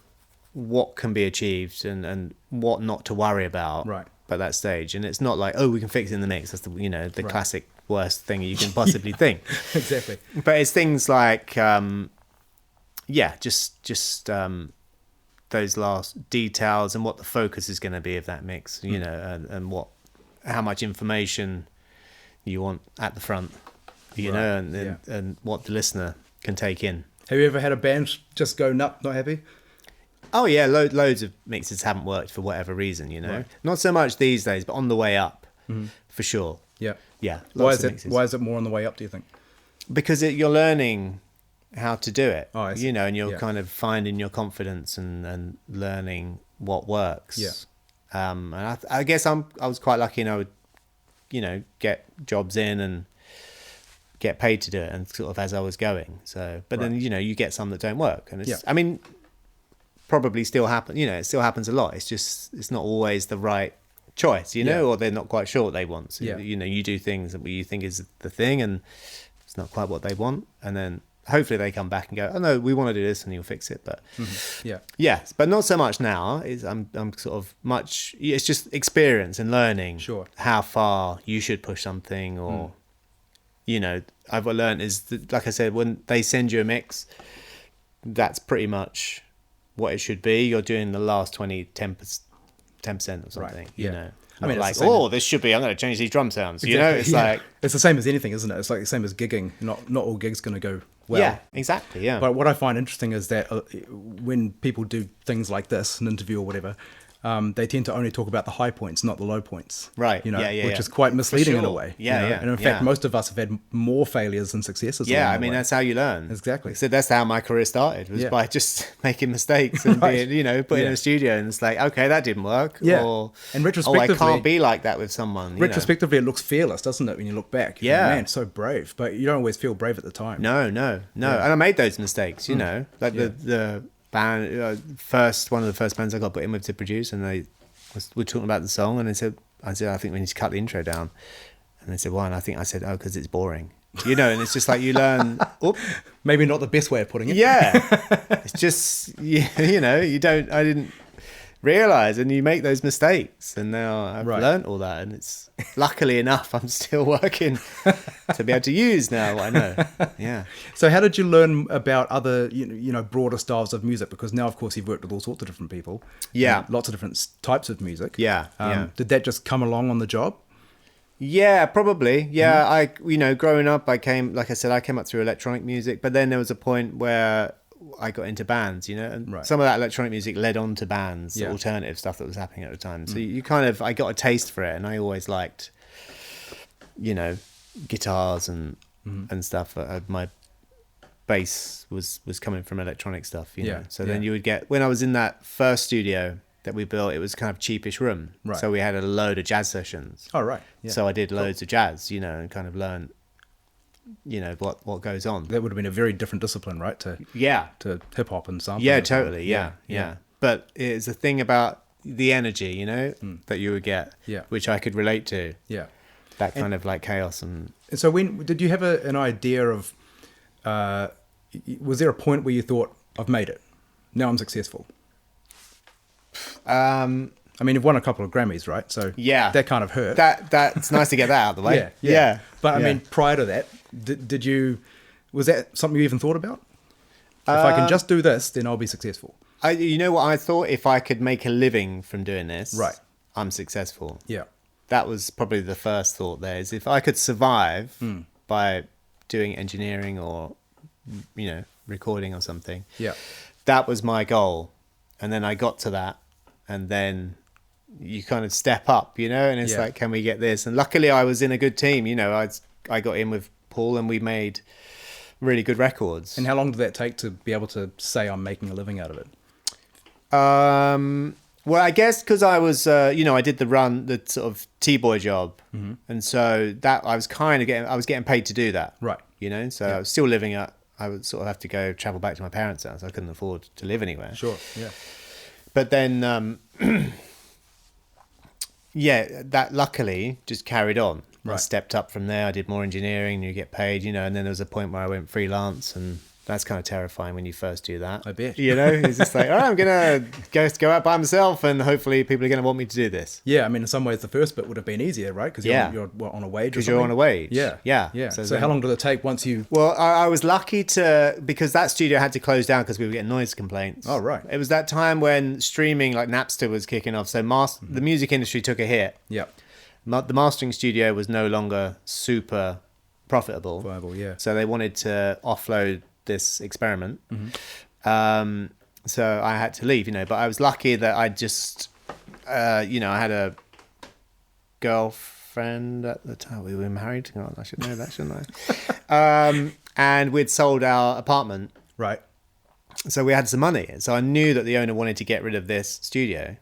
what can be achieved and what not to worry about by that stage. And it's not like, we can fix it in the mix. That's the classic worst thing you can possibly think. Exactly. But it's things like, just those last details and what the focus is going to be of that mix, you know, and how much information you want at the front, you know, and what the listener can take in. Have you ever had a band just go, not happy? Oh yeah, loads of mixes haven't worked for whatever reason, you know. Right. Not so much these days, but on the way up, for sure. Yeah. Yeah. Why is it more on the way up, do you think? Because you're learning how to do it, you know, and you're kind of finding your confidence and learning what works. Yeah. And I guess I was quite lucky, and I would, you know, get jobs in and get paid to do it, and sort of as I was going. So, but then, you know, you get some that don't work, and it's, I mean, probably still happen. You know, it still happens a lot. It's just, it's not always the right choice, you know, or they're not quite sure what they want. So, you know, you do things that you think is the thing, and it's not quite what they want, and then hopefully they come back and go, oh no, we want to do this, and you'll fix it. But but not so much now. I'm sort of much. It's just experience and learning. Sure. How far you should push something, or you know, I've learned is that, like I said, when they send you a mix, that's pretty much what it should be. You're doing the last 10% or something, Right. you know. I mean, like, it's the same this should be, I'm going to change these drum sounds. Exactly. You know, it's like... It's the same as anything, isn't it? It's like the same as gigging. Not all gigs going to go well. Yeah, exactly, yeah. But what I find interesting is that when people do things like this, an interview or whatever, they tend to only talk about the high points, not the low points. Right. You know, Yeah, which is quite misleading in a sure. way. Yeah, you know? yeah. And in fact, most of us have had more failures than successes. Yeah, along I the mean, way. that's how you learn. Exactly. So that's how my career started, was Yeah. by just making mistakes and Right. being, you know, put in Yeah. a studio and it's like, okay, that didn't work. Yeah. Or, And I retrospectively, can't be like that with someone. You retrospectively, it looks fearless, doesn't it? When you look back, you Yeah. think, man, so brave. But you don't always feel brave at the time. know. No. And I made those mistakes, you know, like the band, one of the first bands I got put in with to produce, and we're talking about the song, and I said, I think we need to cut the intro down. And they said, why? And I said, because it's boring. You know, and it's just like you learn. Maybe not the best way of putting it. Yeah. It's just, you know, I didn't realize, and you make those mistakes. And now I've learned all that. And it's luckily enough, I'm still working to be able to use now what I know. Yeah. So how did you learn about other, you know, broader styles of music? Because now, of course, you've worked with all sorts of different people. Yeah. Lots of different types of music. Yeah. Did that just come along on the job? Yeah, probably. Yeah, growing up, I came up through electronic music, but then there was a point where I got into bands, you know, and some of that electronic music led on to bands, alternative stuff that was happening at the time. So I got a taste for it, and I always liked, you know, guitars and stuff. My bass was coming from electronic stuff, you know. So then you would get, when I was in that first studio that we built, it was kind of cheapish room. Right. So we had a load of jazz sessions. Oh, right. Yeah. So I did loads of jazz, you know, and kind of learned, you know, what goes on. That would have been a very different discipline, right? To hip hop and sampling. Yeah, totally. Yeah. But it's a thing about the energy, you know, that you would get, which I could relate to. Yeah. That kind of like chaos. And so when did you have an idea of, was there a point where you thought, I've made it, now I'm successful? I mean, you've won a couple of Grammys, right? So that kind of hurt. That's nice to get that out of the way. Yeah. But I mean, prior to that, was that something you even thought about? If I can just do this, then I'll be successful. You know what I thought? If I could make a living from doing this, right, I'm successful. Yeah. That was probably the first thought there, is if I could survive by doing engineering or, you know, recording or something. Yeah. That was my goal. And then I got to that, and then you kind of step up, you know, and it's like, can we get this? And luckily I was in a good team, you know, I got in with Paul and we made really good records. And how long did that take to be able to say I'm making a living out of it? Well, I guess because I was, you know, I did the sort of T-boy job. And so that I was getting paid to do that. Right. You know, so I was still living I would sort of have to travel back to my parents' house. I couldn't afford to live anywhere. Sure. Yeah. But then, that luckily just carried on. Right. I stepped up from there. I did more engineering. You get paid, you know. And then there was a point where I went freelance, and that's kind of terrifying when you first do that. I bet. You know, it's just like, all right, I'm gonna go out by myself, and hopefully people are gonna want me to do this. Yeah, I mean, in some ways, the first bit would have been easier, right? Because you're on a wage. Because you're on a wage. Yeah. So how long did it take once you? Well, I was lucky because that studio had to close down because we were getting noise complaints. Oh, right. It was that time when streaming, like Napster, was kicking off. So the music industry took a hit. Yeah. The mastering studio was no longer super profitable. Yeah. So they wanted to offload this experiment. So I had to leave, you know, but I was lucky that I just, you know, I had a girlfriend at the time. We were married. Oh, I should know that, shouldn't I? And we'd sold our apartment. Right. So we had some money. So I knew that the owner wanted to get rid of this studio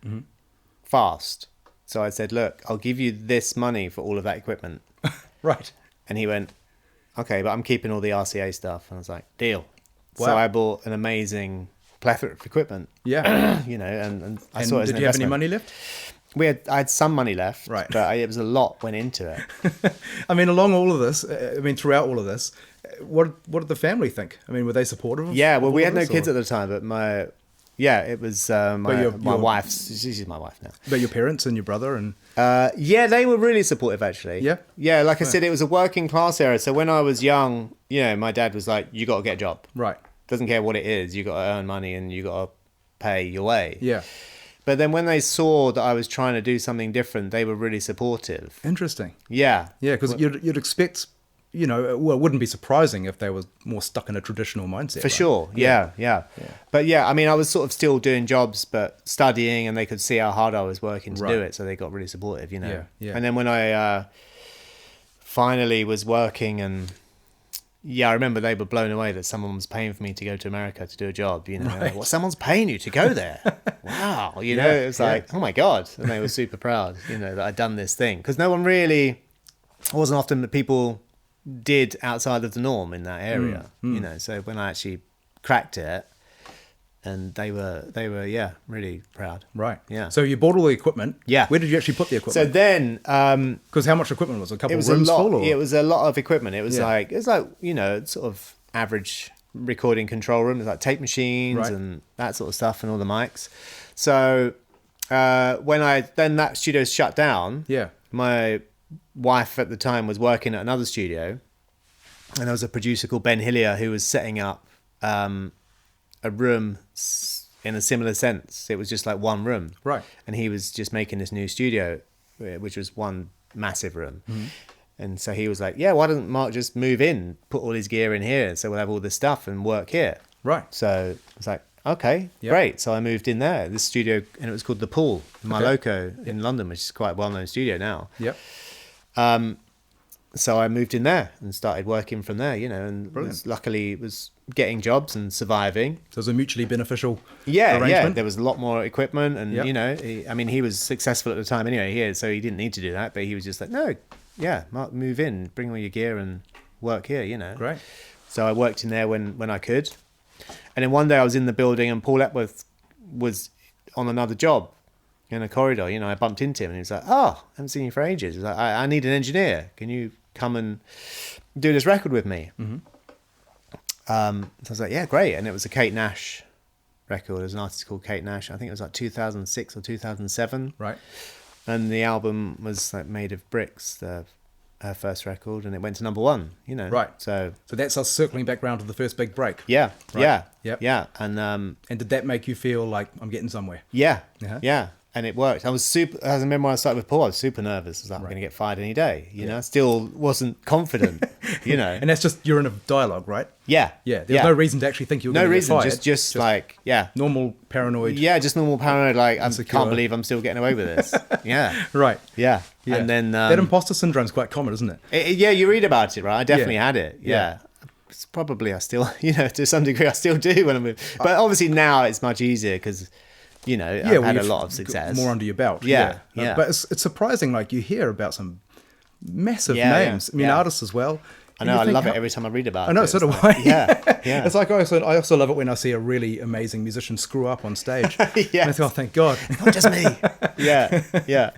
fast. So I said, look, I'll give you this money for all of that equipment. Right. And he went, okay, but I'm keeping all the RCA stuff. And I was like, deal. Wow. So I bought an amazing plethora of equipment. Yeah. You know, and I saw it as an investment. Did you have any money left? I had some money left, right? But it was a lot went into it. I mean, throughout all of this, what did the family think? I mean, were they supportive? Yeah, well, we had no kids at the time, but Yeah, it was my wife's. She's my wife now. But your parents and your brother and... Yeah, they were really supportive, actually. Yeah? Yeah, like I said, it was a working class era. So when I was young, my dad was like, you got to get a job. Right. Doesn't care what it is. You got to earn money and you got to pay your way. Yeah. But then when they saw that I was trying to do something different, they were really supportive. Interesting. Yeah. Yeah, because you'd expect, well, it wouldn't be surprising if they were more stuck in a traditional mindset. For sure. Yeah. But yeah, I mean, I was sort of still doing jobs, but studying, and they could see how hard I was working to do it. So they got really supportive, Yeah. And then when I finally was working and... Yeah, I remember they were blown away that someone was paying for me to go to America to do a job. Right. Like, well, someone's paying you to go there. Wow, it was like, oh my God. And they were super proud, that I'd done this thing. Because no one really, it wasn't often that people did outside of the norm in that area, So when I actually cracked it, and they were really proud. Right. Yeah. So you bought all the equipment. Yeah. Where did you actually put the equipment? So then, because how much equipment was it? A couple it was of rooms a lot. full? Or? It was a lot of equipment. It was like sort of average recording control room. It was like tape machines and that sort of stuff, and all the mics. So when that studio shut down. Yeah. My wife at the time was working at another studio, and there was a producer called Ben Hillier who was setting up a room in a similar sense. It was just like one room, right? And he was just making this new studio, which was one massive room. And so he was like, yeah, why doesn't Mark just move in, put all his gear in here, so we'll have all this stuff and work here, right? So I was like, okay, great. So I moved in there, this studio, and it was called The Pool in Loco in London, which is quite a well-known studio now. So I moved in there and started working from there, and luckily it was getting jobs and surviving. So it was a mutually beneficial arrangement. Yeah, there was a lot more equipment, and he was successful at the time anyway, so he didn't need to do that, but he was just like, no, Mark, move in, bring all your gear and work here, Great. So I worked in there when I could. And then one day I was in the building and Paul Epworth was on another job in a corridor. I bumped into him and he was like, oh, I haven't seen you for ages. He was like, I need an engineer. Can you come and do this record with me? So I was like, yeah, great. And it was a Kate Nash record. There's an artist called Kate Nash. I think it was like 2006 or 2007. Right. And the album was like Made of Bricks, her first record, and it went to number one, Right. So that's us circling back round to the first big break. Yeah. Right. Yeah. And did that make you feel like I'm getting somewhere? Yeah. Uh-huh. Yeah. And it worked. I was as I remember when I started with Paul, I was super nervous. I was like, I'm going to get fired any day. I still wasn't confident, And that's just, you're in a dialogue, right? Yeah. Yeah. There's no reason to actually think you're going to get fired. No reason, just like, normal paranoid. Yeah, just normal paranoid, like, I can't believe I'm still getting away with this. Yeah. Right. Yeah. And then... that imposter syndrome is quite common, isn't it? Yeah, you read about it, right? I definitely had it. Yeah. It's probably I still, to some degree, I still do when I move. But obviously now it's much easier because... I've had a lot of success. More under your belt. Yeah. But it's surprising, like, you hear about some massive names. I mean, artists as well. I know, I love it every time I read about it. I know, so do I. Yeah. It's like, I also love it when I see a really amazing musician screw up on stage. Yeah. And I think, oh, thank God. Not just me. Yeah.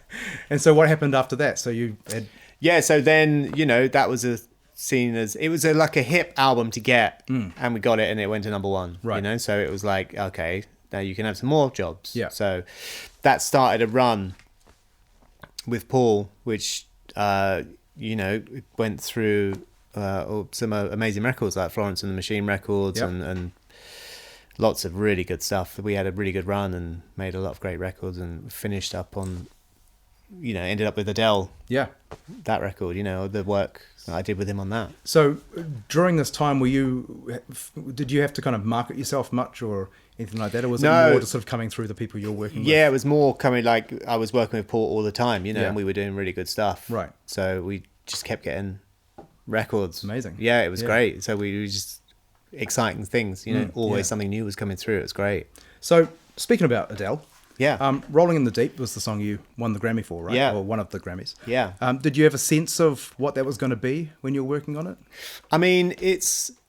And so what happened after that? So you had... Yeah, so then, that was seen as, it was like a hip album to get, and we got it, and it went to number one. Right. So it was like, okay, now you can have some more jobs. Yeah. So that started a run with Paul, which, went through some amazing records like Florence and the Machine records and lots of really good stuff. We had a really good run and made a lot of great records and finished up on, ended up with Adele. Yeah. That record, the work that I did with him on that. So during this time, did you have to kind of market yourself much or anything like that? Or was it more just sort of coming through the people you're working with? Yeah, it was more coming, like, I was working with Paul all the time, and we were doing really good stuff. Right. So we just kept getting records. Amazing. Yeah, it was great. So we were just exciting things, always something new was coming through. It was great. So speaking about Adele. Yeah. Rolling in the Deep was the song you won the Grammy for, right? Yeah. Or one of the Grammys. Yeah. Did you have a sense of what that was going to be when you were working on it? I mean,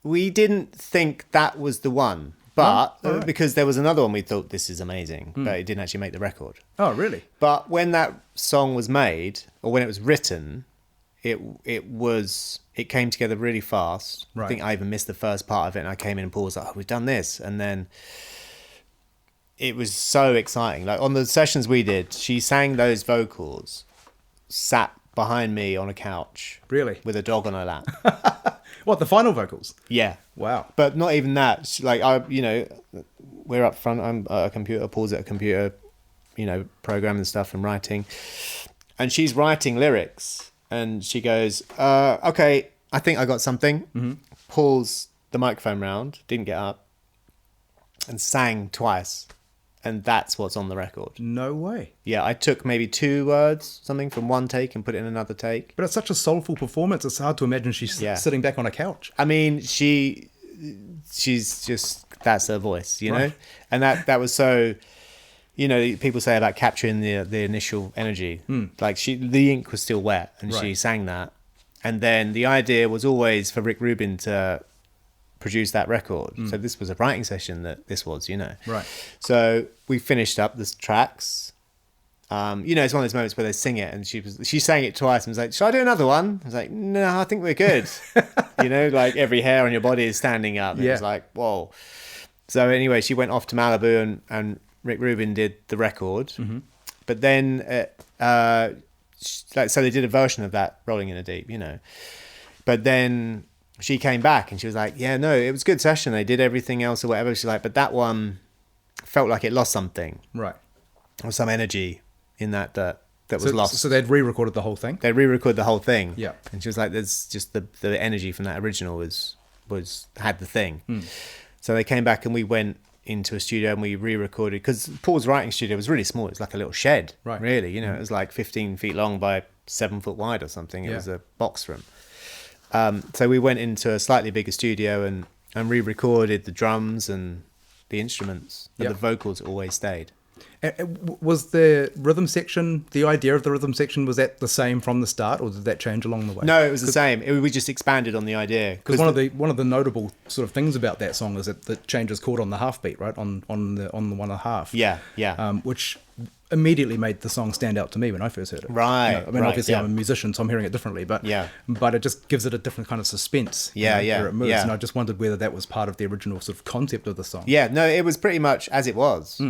we didn't think that was the one, but because there was another one we thought, this is amazing, but it didn't actually make the record. Oh, really? But when that song was made, or when it was written, it came together really fast. Right. I think I even missed the first part of it, and I came in and Paul was like, oh, we've done this. And then it was so exciting. Like on the sessions we did, she sang those vocals, sat behind me on a couch. Really? With a dog on her lap. What, the final vocals? Yeah. Wow. But not even that. Like, we're up front. I'm at a computer, Paul's at a computer, programming stuff and writing. And she's writing lyrics. And she goes, okay, I think I got something. Mm-hmm. Pulls the microphone round, didn't get up, and sang twice. And that's what's on the record. No way. Yeah, I took maybe 2 words, something from one take and put it in another take. But it's such a soulful performance. It's hard to imagine she's sitting back on a couch. I mean, she's just, that's her voice, you know? Right. And that was so, people say about capturing the initial energy. Like the ink was still wet and she sang that. And then the idea was always for Rick Rubin to produce that record. So this was a writing session that this was, Right. So we finished up the tracks. It's one of those moments where they sing it and she sang it twice and was like, should I do another one? I was like, no, I think we're good. Like every hair on your body is standing up. And it was like, whoa. So anyway, she went off to Malibu and Rick Rubin did the record. Mm-hmm. But then, so they did a version of that, Rolling in the Deep, But then she came back and she was like, yeah, no, it was a good session. They did everything else or whatever. She's like, but that one felt like it lost something. Right. Or some energy in that was lost. So they'd re-recorded the whole thing? They re-recorded the whole thing. Yeah. And she was like, there's just the energy from that original had the thing. So they came back and we went into a studio and we re-recorded, because Paul's writing studio was really small. It was like a little shed, right? Really, it was like 15 feet long by 7 foot wide or something. It was a box room. So we went into a slightly bigger studio and re-recorded the drums and the instruments, but the vocals always stayed. Was the rhythm section, the idea of the rhythm section, was that the same from the start, or did that change along the way? No, it was the same. We just expanded on the idea. Because one of the notable sort of things about that song is that the change is called on the half beat, right? On the 1.5. Yeah. Which immediately made the song stand out to me when I first heard it. Right. Obviously I'm a musician, so I'm hearing it differently, but it just gives it a different kind of suspense. Where it moves. And I just wondered whether that was part of the original sort of concept of the song. Yeah, no, it was pretty much as it was.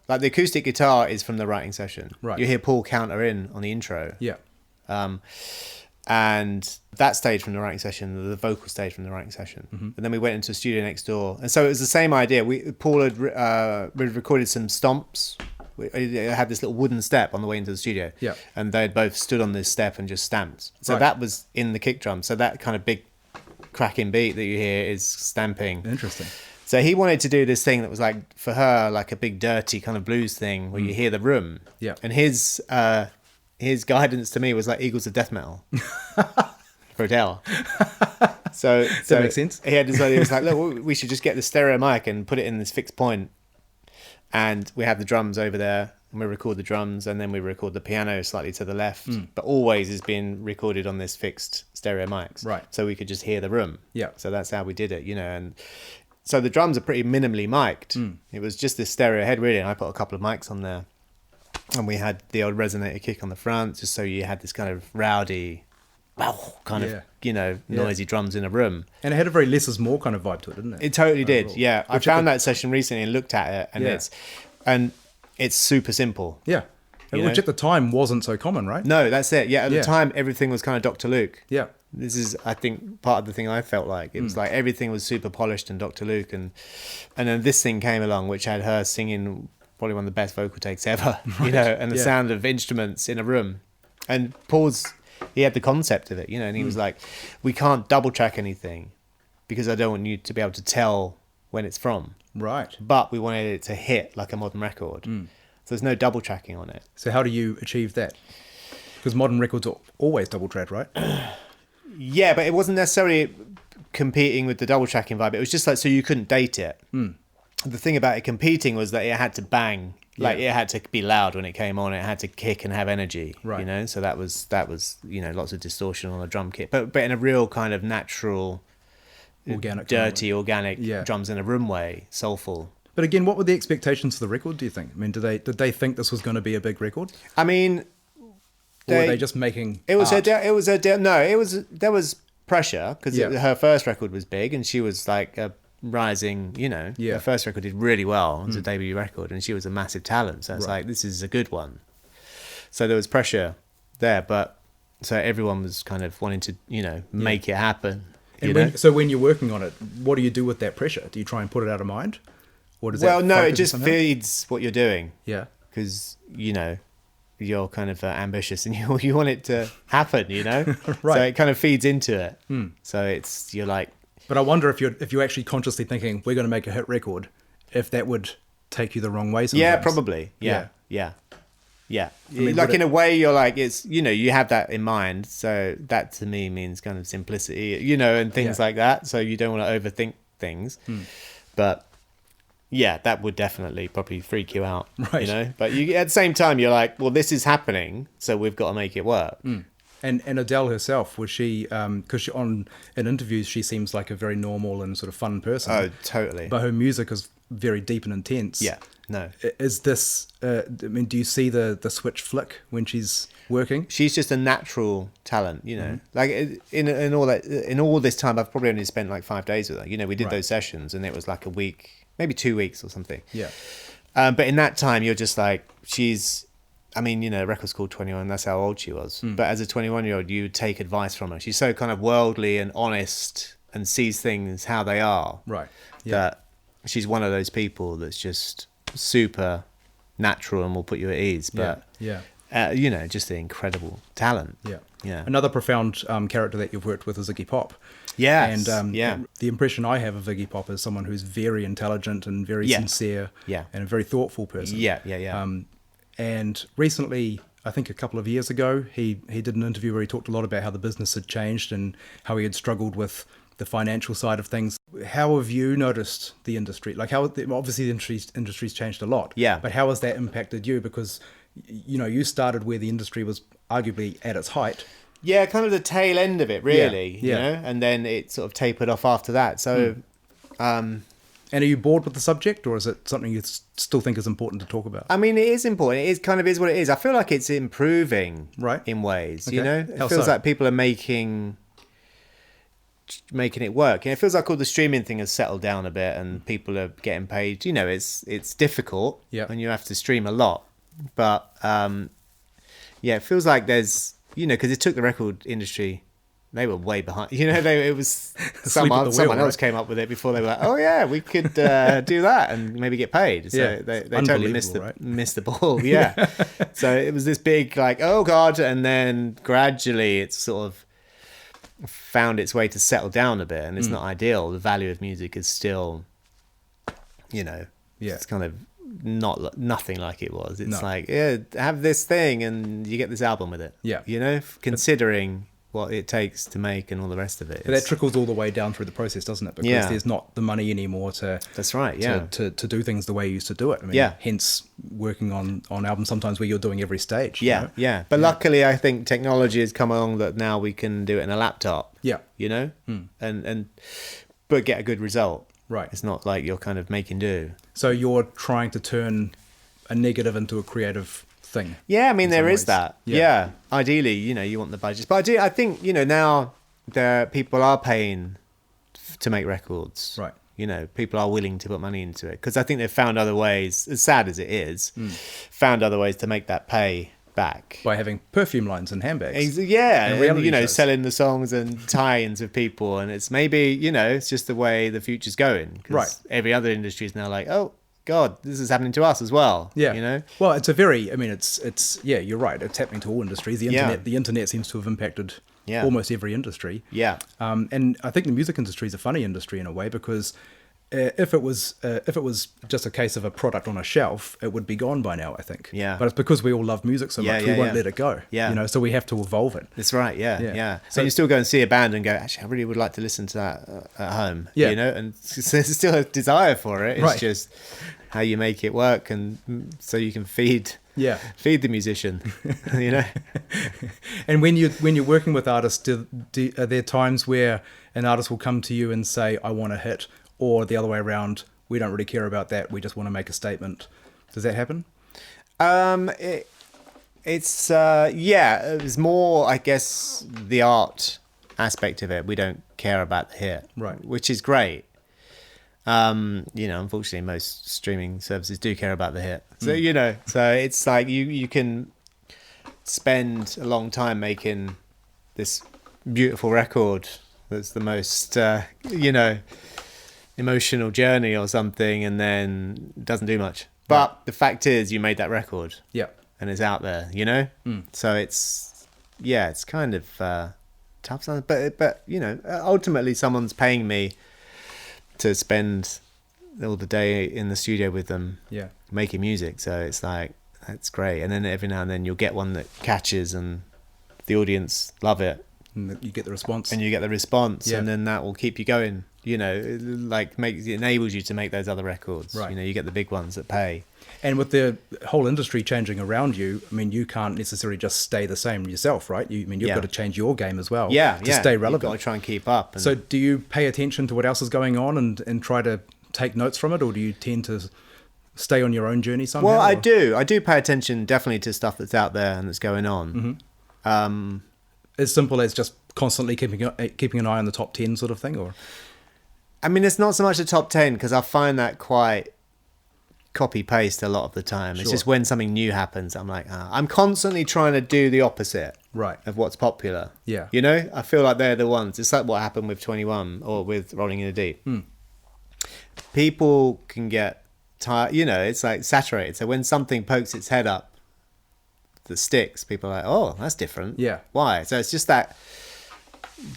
Like the acoustic guitar is from the writing session. Right. You hear Paul counter in on the intro. Yeah. And that stayed from the writing session, the vocal stayed from the writing session. Mm-hmm. And then we went into a studio next door. And so it was the same idea. Paul had recorded some stomps. We had this little wooden step on the way into the studio. Yeah. And they had both stood on this step and just stamped. So that was in the kick drum. So that kind of big cracking beat that you hear is stamping. Interesting. So he wanted to do this thing that was like, for her, like a big dirty kind of blues thing where you hear the room. Yeah. And his guidance to me was like Eagles of Death Metal for Adele. So that makes sense. He had this idea. He was like, look, we should just get the stereo mic and put it in this fixed point. And we have the drums over there and we record the drums and then we record the piano slightly to the left. But always is being recorded on this fixed stereo mics. Right. So we could just hear the room. Yeah. So that's how we did it, and so the drums are pretty minimally mic'd. It was just this stereo head really, and I put a couple of mics on there. And we had the old resonator kick on the front, just so you had this kind of rowdy, kind of, noisy drums in a room. And it had a very less is more kind of vibe to it, didn't it? It totally did, yeah. I found that session recently and looked at it, and it's super simple. Yeah. Which at the time wasn't so common, right? No, that's it. Yeah, at the time, everything was kind of Dr. Luke. Yeah. This is, I think, part of the thing I felt like. It was like everything was super polished and Dr. Luke. And then this thing came along, which had her singing probably one of the best vocal takes ever, and the sound of instruments in a room. And he had the concept of it, and he was like, we can't double track anything because I don't want you to be able to tell when it's from. Right. But we wanted it to hit like a modern record. So there's no double tracking on it. So how do you achieve that? Because modern records are always double tracked, right? Yeah, but it wasn't necessarily competing with the double tracking vibe. It was just like, so you couldn't date it. The thing about it competing was that it had to bang. Like it had to be loud when it came on. It had to kick and have energy, right. So that was lots of distortion on the drum kit, but in a real kind of natural, organic, organic drums in a room way, soulful. But again, what were the expectations for the record, do you think? I mean, did they think this was going to be a big record? I mean, or were they just making there was pressure because Yeah. her first record was big and she was like a rising, Yeah. her first record did really well. It was a debut record, and she was a massive talent. So it's Right. like, this is a good one. So there was pressure there, but so everyone was kind of wanting to, make it happen. And so when you're working on it, what do you do with that pressure? Do you try and put it out of mind? Or does Well, that no, it focus you just somehow? feeds what you're doing. Yeah. Because, you're kind of ambitious and you want it to happen, Right. So it kind of feeds into it. So you're like, But I wonder if you're actually consciously thinking we're going to make a hit record, if that would take you the wrong way sometimes. yeah, probably. Yeah. mean, Like would in a way, you're like, it's, you have that in mind. So that to me means kind of simplicity, and things Yeah. like that. So you don't want to overthink things. But yeah, that would definitely probably freak you out, Right. But at the same time, you're like, well, this is happening, so we've got to make it work. And Adele herself, was she, because in interviews she seems like a very normal and sort of fun person. Oh, totally. But her music is very deep and intense. Yeah, no. Is this, do you see the switch flick when she's working? She's just a natural talent, Like in all this time, I've probably only spent like 5 days with her. We did Right. those sessions, and it was like a week, maybe 2 weeks or something. Yeah. But in that time, you're just like, the record's called 21. That's how old she was. But as a 21-year-old, you would take advice from her. She's so kind of worldly and honest and sees things how they are. Right. Yeah. That she's one of those people that's just super natural and will put you at ease. But Yeah. just an incredible talent. Yeah. Yeah. Another profound character that you've worked with is Iggy Pop. Yes. And yeah. the impression I have of Iggy Pop is someone who's very intelligent and very Yeah. sincere. Yeah. And a very thoughtful person. Yeah. And recently, I think a couple of years ago, he did an interview where he talked a lot about how the business had changed and how he had struggled with the financial side of things. How have you noticed the industry? Like obviously the industry's changed a lot. Yeah. But how has that impacted you? Because, you started where the industry was arguably at its height. Yeah, kind of the tail end of it, really. Yeah. And then it sort of tapered off after that. So, And are you bored with the subject, or is it something you still think is important to talk about? I mean, it is important. It is what it is. I feel like it's improving, Right. in ways. Okay. It How feels so? like people are making it work. And it feels like all the streaming thing has settled down a bit, and people are getting paid. It's difficult, Yeah. and you have to stream a lot. But it feels like there's because it took the record industry. They were way behind. It was Asleep at the someone wheel, else right? came up with it before they were like, oh yeah, we could do that and maybe get paid. So Yeah, they it's totally missed the unbelievable, right? missed the ball. Yeah. So it was this big like, oh god, and then gradually it's sort of found its way to settle down a bit, and it's not ideal. The value of music is still, it's kind of nothing like it was. It's No. like, yeah, have this thing and you get this album with it. Yeah. Considering what it takes to make and all the rest of it. But that trickles all the way down through the process, doesn't it? Because Yeah. there's not the money anymore to That's right, yeah. to do things the way you used to do it. I mean, Yeah. hence working on albums sometimes where you're doing every stage. you Yeah, know? yeah. But luckily, I think technology has come along that now we can do it in a laptop. Yeah. But get a good result. Right. It's not like you're kind of making do. So you're trying to turn a negative into a creative thing. Yeah, I mean, in there some is ways. that. Yeah. Yeah. Ideally, you want the budgets. But I think, now people are paying to make records. Right. People are willing to put money into it. Because I think they've found other ways, as sad as it is, found other ways to make that pay back. By having perfume lines and handbags. Yeah, And reality and, shows. selling the songs and tie-ins of people. And it's maybe, it's just the way the future's going. 'Cause Right. every other industry is now like, oh, God, this is happening to us as well. Yeah. Well, it's it's yeah, you're right. It's happening to all industries. The internet seems to have impacted Yeah. almost every industry. Yeah. And I think the music industry is a funny industry in a way because if it was just a case of a product on a shelf, it would be gone by now, I think. Yeah. But it's because we all love music so much, we won't let it go. Yeah. So we have to evolve it. That's right, yeah. Yeah. So you still go and see a band and go, actually, I really would like to listen to that at home. Yeah. And there's still a desire for it. It's Right. just how you make it work, and so you can feed the musician. And when you're working with artists, are there times where an artist will come to you and say, "I want a hit," or the other way around, "We don't really care about that. We just want to make a statement"? Does that happen? It was more, I guess, the art aspect of it. We don't care about the hit, Right. Which is great. Unfortunately, most streaming services do care about the hit. So, so it's like you can spend a long time making this beautiful record that's the most, emotional journey or something, and then it doesn't do much. But the fact is, you made that record. Yeah. And it's out there, So it's kind of tough. But ultimately, someone's paying me to spend all the day in the studio with them, making music. So it's like, that's great. And then every now and then you'll get one that catches and the audience love it. And you get the response. And then that will keep you going. It enables you to make those other records. Right. You get the big ones that pay. And with the whole industry changing around you, I mean, you can't necessarily just stay the same yourself, right? You've got to change your game as well to stay relevant. You've got to try and keep up. So do you pay attention to what else is going on and try to take notes from it, or do you tend to stay on your own journey somehow? Well, I do pay attention definitely to stuff that's out there and that's going on. Mm-hmm. As simple as just constantly keeping an eye on the top 10 sort of thing, or? I mean, it's not so much the top 10 because I find that quite copy paste a lot of the time. Sure. It's just when something new happens, I'm like, I'm constantly trying to do the opposite of what's popular. Yeah. I feel like they're the ones. It's like what happened with 21 or with Rolling in the Deep. People can get tired, it's like saturated. So when something pokes its head up that sticks, people are like, oh, that's different. Yeah. Why? So it's just that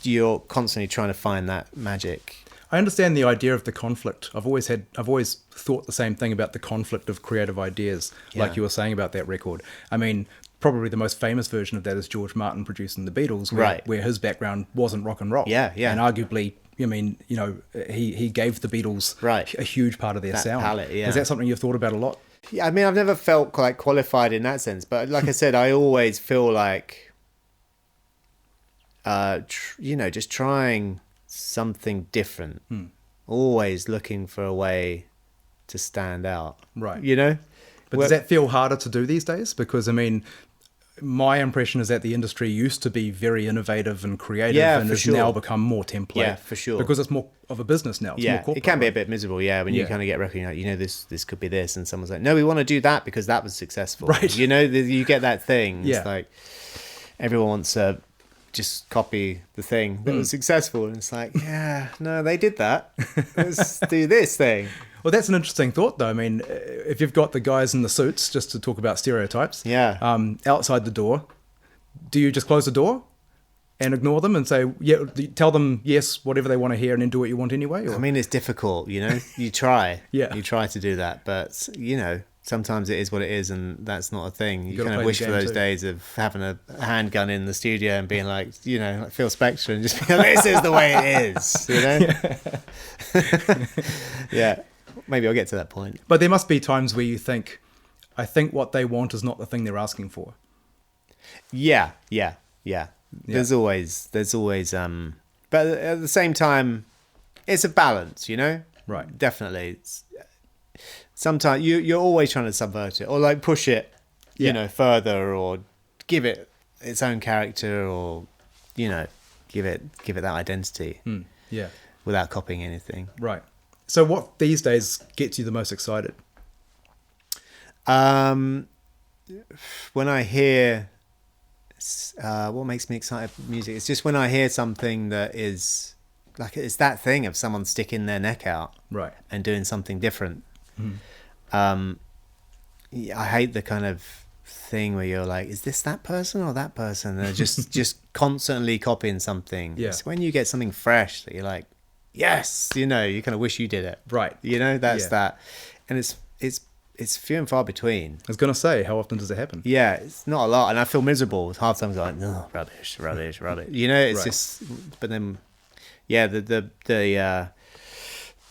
you're constantly trying to find that magic. I understand the idea of the conflict. I've always thought the same thing about the conflict of creative ideas, like you were saying about that record. I mean, probably the most famous version of that is George Martin producing the Beatles, where his background wasn't rock and roll. Yeah, yeah. And arguably, I mean, he gave the Beatles a huge part of their sound. Palette, yeah. Is that something you've thought about a lot? Yeah, I mean, I've never felt quite qualified in that sense, but like I said, I always feel like, just trying something different, always looking for a way to stand out, right? But does that feel harder to do these days? Because I mean, my impression is that the industry used to be very innovative and creative, and has now become more template. Yeah, for sure. Because it's more of a business now. It's more corporate, it can be a bit miserable. When you kind of get recognized, this could be this, and someone's like, no, we want to do that because that was successful. Right. You get that thing. It's like everyone wants to just copy the thing that was successful, and it's like, no, they did that. Let's do this thing. Well, that's an interesting thought, though. I mean, if you've got the guys in the suits, just to talk about stereotypes, outside the door, do you just close the door and ignore them and say, tell them yes, whatever they want to hear, and then do what you want anyway? Or? I mean, it's difficult, you try. You try to do that, but, sometimes it is what it is, and that's not a thing. You kind of wish for those days of having a handgun in the studio and being like, like Phil Spector, and just being like, this is the way it is, Yeah. Maybe I'll get to that point. But there must be times where you think, I think what they want is not the thing they're asking for. Yeah. There's always, but at the same time, it's a balance, Right. Definitely. Sometimes you're always trying to subvert it or like push it, further, or give it its own character, or, give it that identity. Without copying anything. Right. So what these days gets you the most excited? When I hear, what makes me excited for music, it's just when I hear something that is like, it's that thing of someone sticking their neck out, right, and doing something different. I hate the kind of thing where you're like, is this that person or that person? And they're just constantly copying something. It's when you get something fresh that you're like, yes, you kind of wish you did it. Right. That's that. And it's few and far between. I was going to say, how often does it happen? Yeah, it's not a lot. And I feel miserable. Half the time I'm like, no, rubbish. It's just, but then,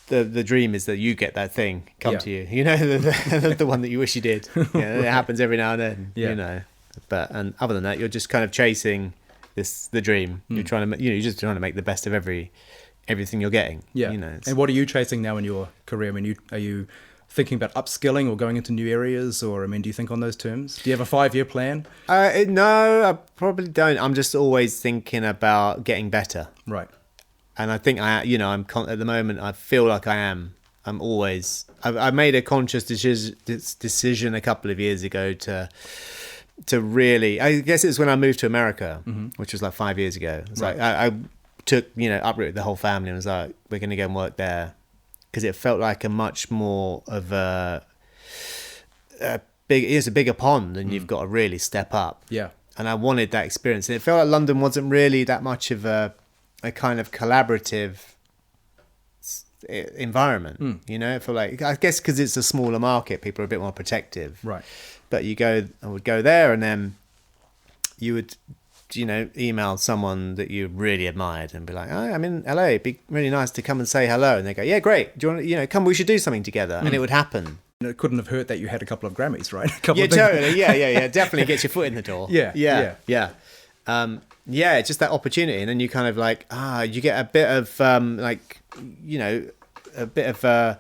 the dream is that you get that thing come to you, the one that you wish you did. It happens every now and then, but, and other than that, you're just kind of chasing the dream. You're trying to, you're just trying to make the best of everything you're getting. And what are you chasing now in your career? I mean, are you thinking about upskilling or going into new areas, or, I mean, do you think on those terms? Do you have a 5-year plan? No, I probably don't. I'm just always thinking about getting better. Right. And I think I'm at the moment, I feel like I am I made a conscious decision a couple of years ago to really, I guess it was when I moved to America, which was like 5 years ago. It's like I took, uprooted the whole family and was like, we're going to go and work there, because it felt like a much more of it's a bigger pond, and you've got to really step up. Yeah. And I wanted that experience. And it felt like London wasn't really that much of a kind of collaborative environment. It felt like, I guess because it's a smaller market, people are a bit more protective. Right. But I would go there, and then you would, email someone that you really admired and be like, oh, I'm in LA. It'd be really nice to come and say hello. And they go, yeah, great. Do you want to, come, we should do something together. And it would happen. It couldn't have hurt that you had a couple of Grammys, right? Totally. Yeah. Definitely gets your foot in the door. Yeah. It's just that opportunity. And then you kind of like, you get a bit of, a bit of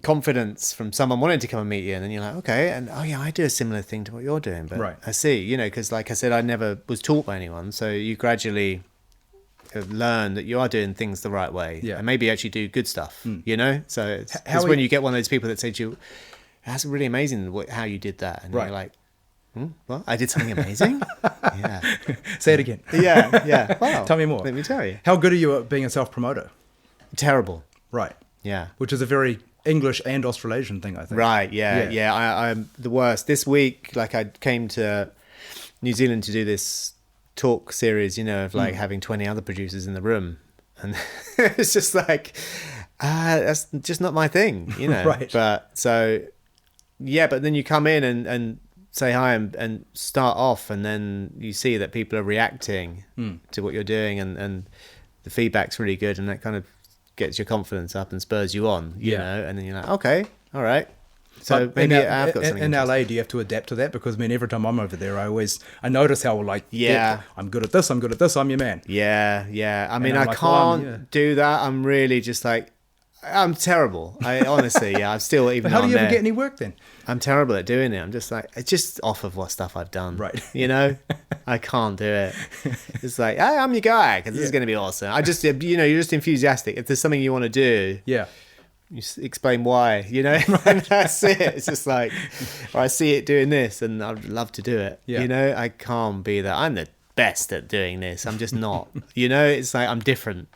confidence from someone wanting to come and meet you. And then you're like, okay. And, I do a similar thing to what you're doing. But right. I see, because like I said, I never was taught by anyone. So you gradually learn that you are doing things the right way, and maybe actually do good stuff. So it's when you get one of those people that say to you, that's really amazing how you did that, and you're like, well, I did something amazing. Yeah. Say it again. Yeah. Wow. Tell me more. Let me tell you. How good are you at being a self-promoter? Terrible. Right. Yeah. Which is a very English and Australasian thing, I think. Right. Yeah. I'm the worst. This week, like, I came to New Zealand to do this talk series, of like having 20 other producers in the room, and it's just like that's just not my thing, Right. But then you come in and say hi and start off, and then you see that people are reacting to what you're doing, and the feedback's really good, and that kind of gets your confidence up and spurs you on, and then you're like, okay, all right. So but maybe I've got something in LA. Do you have to adapt to that? Because every time I'm over there, I notice how I'm good at this. I'm your man. Yeah. I mean, I can't do that. I'm really just like, I'm terrible. I honestly, I'm still even. But how do you ever get any work then? I'm terrible at doing it. I'm just like, it's just off of what stuff I've done. Right. I can't do it. It's like, hey, I'm your guy, because this is going to be awesome. I just, you're just enthusiastic. If there's something you want to do, you explain why, and that's it. It's just like, I see it doing this and I'd love to do it. I can't be that. I'm the best at doing this. I'm just not. It's like I'm different.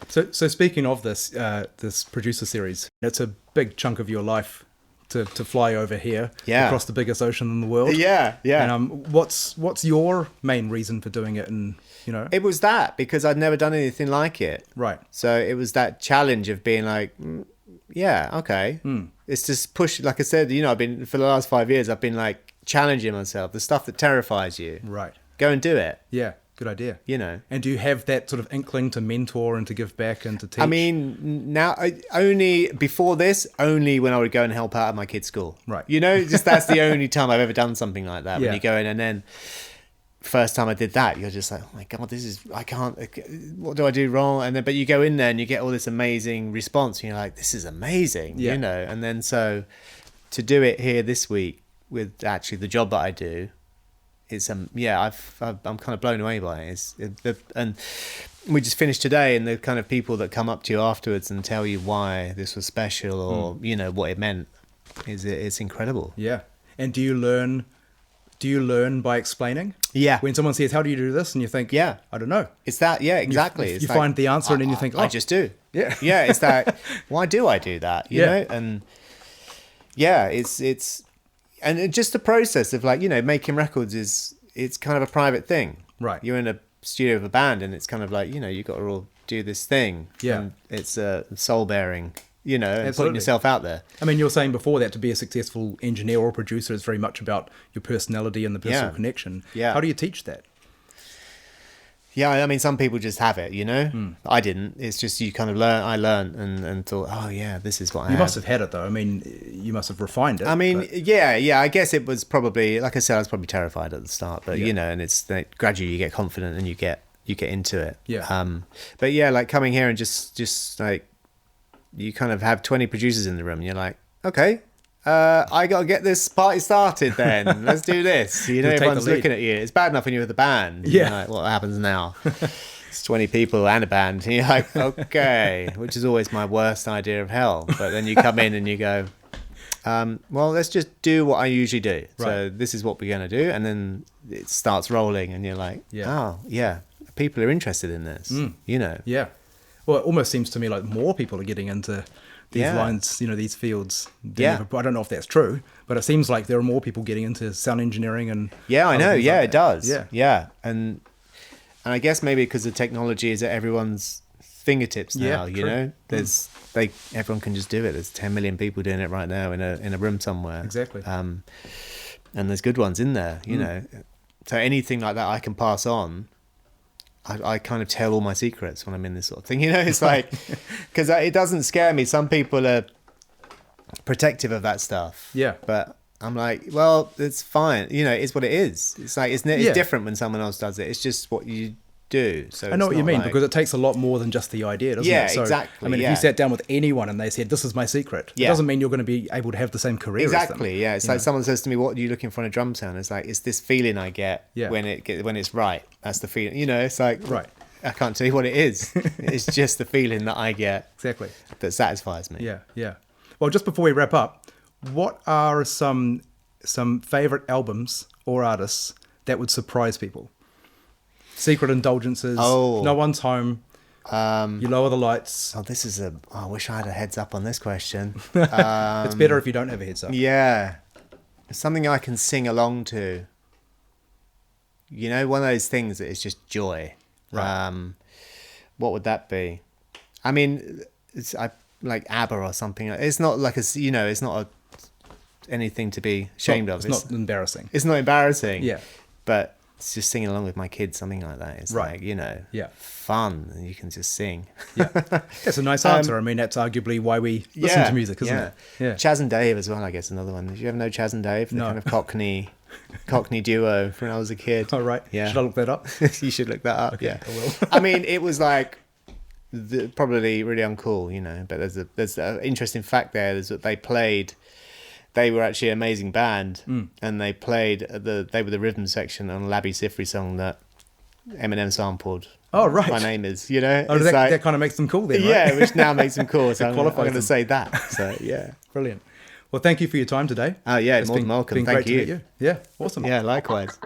So speaking of this producer series, it's a big chunk of your life to fly over here across the biggest ocean in the world. And what's your main reason for doing it? And it was that, because I'd never done anything like it. Right. So it was that challenge of being like, okay. It's just push. Like I said, I've been, for the last 5 years, I've been like challenging myself. The stuff that terrifies you. Right. Go and do it. Yeah. Good idea. And do you have that sort of inkling to mentor and to give back and to teach? I mean, now before this, only when I would go and help out at my kid's school. Right. Just that's the only time I've ever done something like that. When you go in, and then first time I did that, you're just like, oh my God, I can't, what do I do wrong? And then, but you go in there and you get all this amazing response, and you're like, this is amazing, and then so to do it here this week with actually the job that I do, it's I'm kind of blown away by it. And we just finished today, and the kind of people that come up to you afterwards and tell you why this was special, or what it meant, it's incredible. Yeah. And do you learn by explaining? Yeah. When someone says, how do you do this? And you think, I don't know. It's that, exactly. You find the answer, and then you think, I just do. Yeah. Yeah, it's that, why do I do that? You know? And it's and just the process of like, making records it's kind of a private thing. Right. You're in a studio of a band, and it's kind of like, you got to all do this thing. Yeah. And it's soul bearing, and Absolutely. putting yourself out there. I mean, you were saying before that to be a successful engineer or producer is very much about your personality and the personal connection. Yeah. How do you teach that? Yeah, I mean, some people just have it, I didn't. It's just you kind of learn. I learned and thought, oh yeah, this is what I have. You must have had it though. I mean, you must have refined it. I mean, I guess it was probably, like I said, I was probably terrified at the start, but and it's like, gradually you get confident and you get into it. Yeah. But yeah, like coming here and just like you kind of have 20 producers in the room, and you're like, okay. I got to get this party started then. Let's do this. Everyone's looking at you. It's bad enough when you're with the band. Yeah. Like, what happens now? It's 20 people and a band. And you're like, okay, which is always my worst idea of hell. But then you come in and you go, well, let's just do what I usually do. Right. So this is what we're going to do. And then it starts rolling and you're like, oh, yeah, people are interested in this, you know. Yeah. Well, it almost seems to me like more people are getting into these lines, you know, these fields. I don't know if that's true, but it seems like there are more people getting into sound engineering and... Yeah, I know. Yeah, it does. Yeah. Yeah. And I guess maybe because the technology is at everyone's fingertips now, you know, everyone can just do it. There's 10 million people doing it right now in a room somewhere. Exactly. And there's good ones in there, you know. So anything like that I can pass on. I kind of tell all my secrets when I'm in this sort of thing, you know. It's like, because it doesn't scare me. Some people are protective of that stuff. Yeah. But I'm like, well, it's fine. You know, it's what it is. It's like, it's different when someone else does it. It's just what you do. So I know what you mean, because it takes a lot more than just the idea, doesn't it? Yeah, so, exactly. I mean, if you sat down with anyone and they said, this is my secret, it doesn't mean you're going to be able to have the same career as them. Exactly, yeah. It's like someone says to me, what are you looking for in a drum sound? It's like, it's this feeling I get when it's right. That's the feeling. You know, it's like, I can't tell you what it is. It's just the feeling that I get. Exactly. That satisfies me. Yeah, yeah. Well, just before we wrap up, what are some favorite albums or artists that would surprise people? Secret Indulgences, No One's Home, You Lower the Lights. I wish I had a heads up on this question. It's better if you don't have a heads up. Yeah. It's something I can sing along to. You know, one of those things that is just joy. Right. What would that be? I mean, it's like ABBA or something. It's not like it's not anything to be ashamed of. It's not embarrassing. It's not embarrassing. Yeah. But it's just singing along with my kids, something like that. It's like, you know, fun, and you can just sing. Yeah, that's a nice answer. I mean, that's arguably why we listen to music, isn't it? Yeah. Chaz and Dave as well, I guess, another one. Did you ever know Chaz and Dave? The kind of Cockney duo from when I was a kid. Oh, right. Yeah. Should I look that up? You should look that up. Okay, yeah, I will. I mean, it was like probably really uncool, you know. But there's an interesting fact there is that they were actually an amazing band, and they played they were the rhythm section on a Labby Sifri song that Eminem sampled. Oh, right. My Name Is, you know. Oh, that kind of makes them cool then, right? Yeah, which now makes them cool. So I'm going to say that. So yeah, brilliant. Well, thank you for your time today. Oh yeah, more than welcome. Been Thank great to meet you. Yeah, awesome. Yeah, likewise.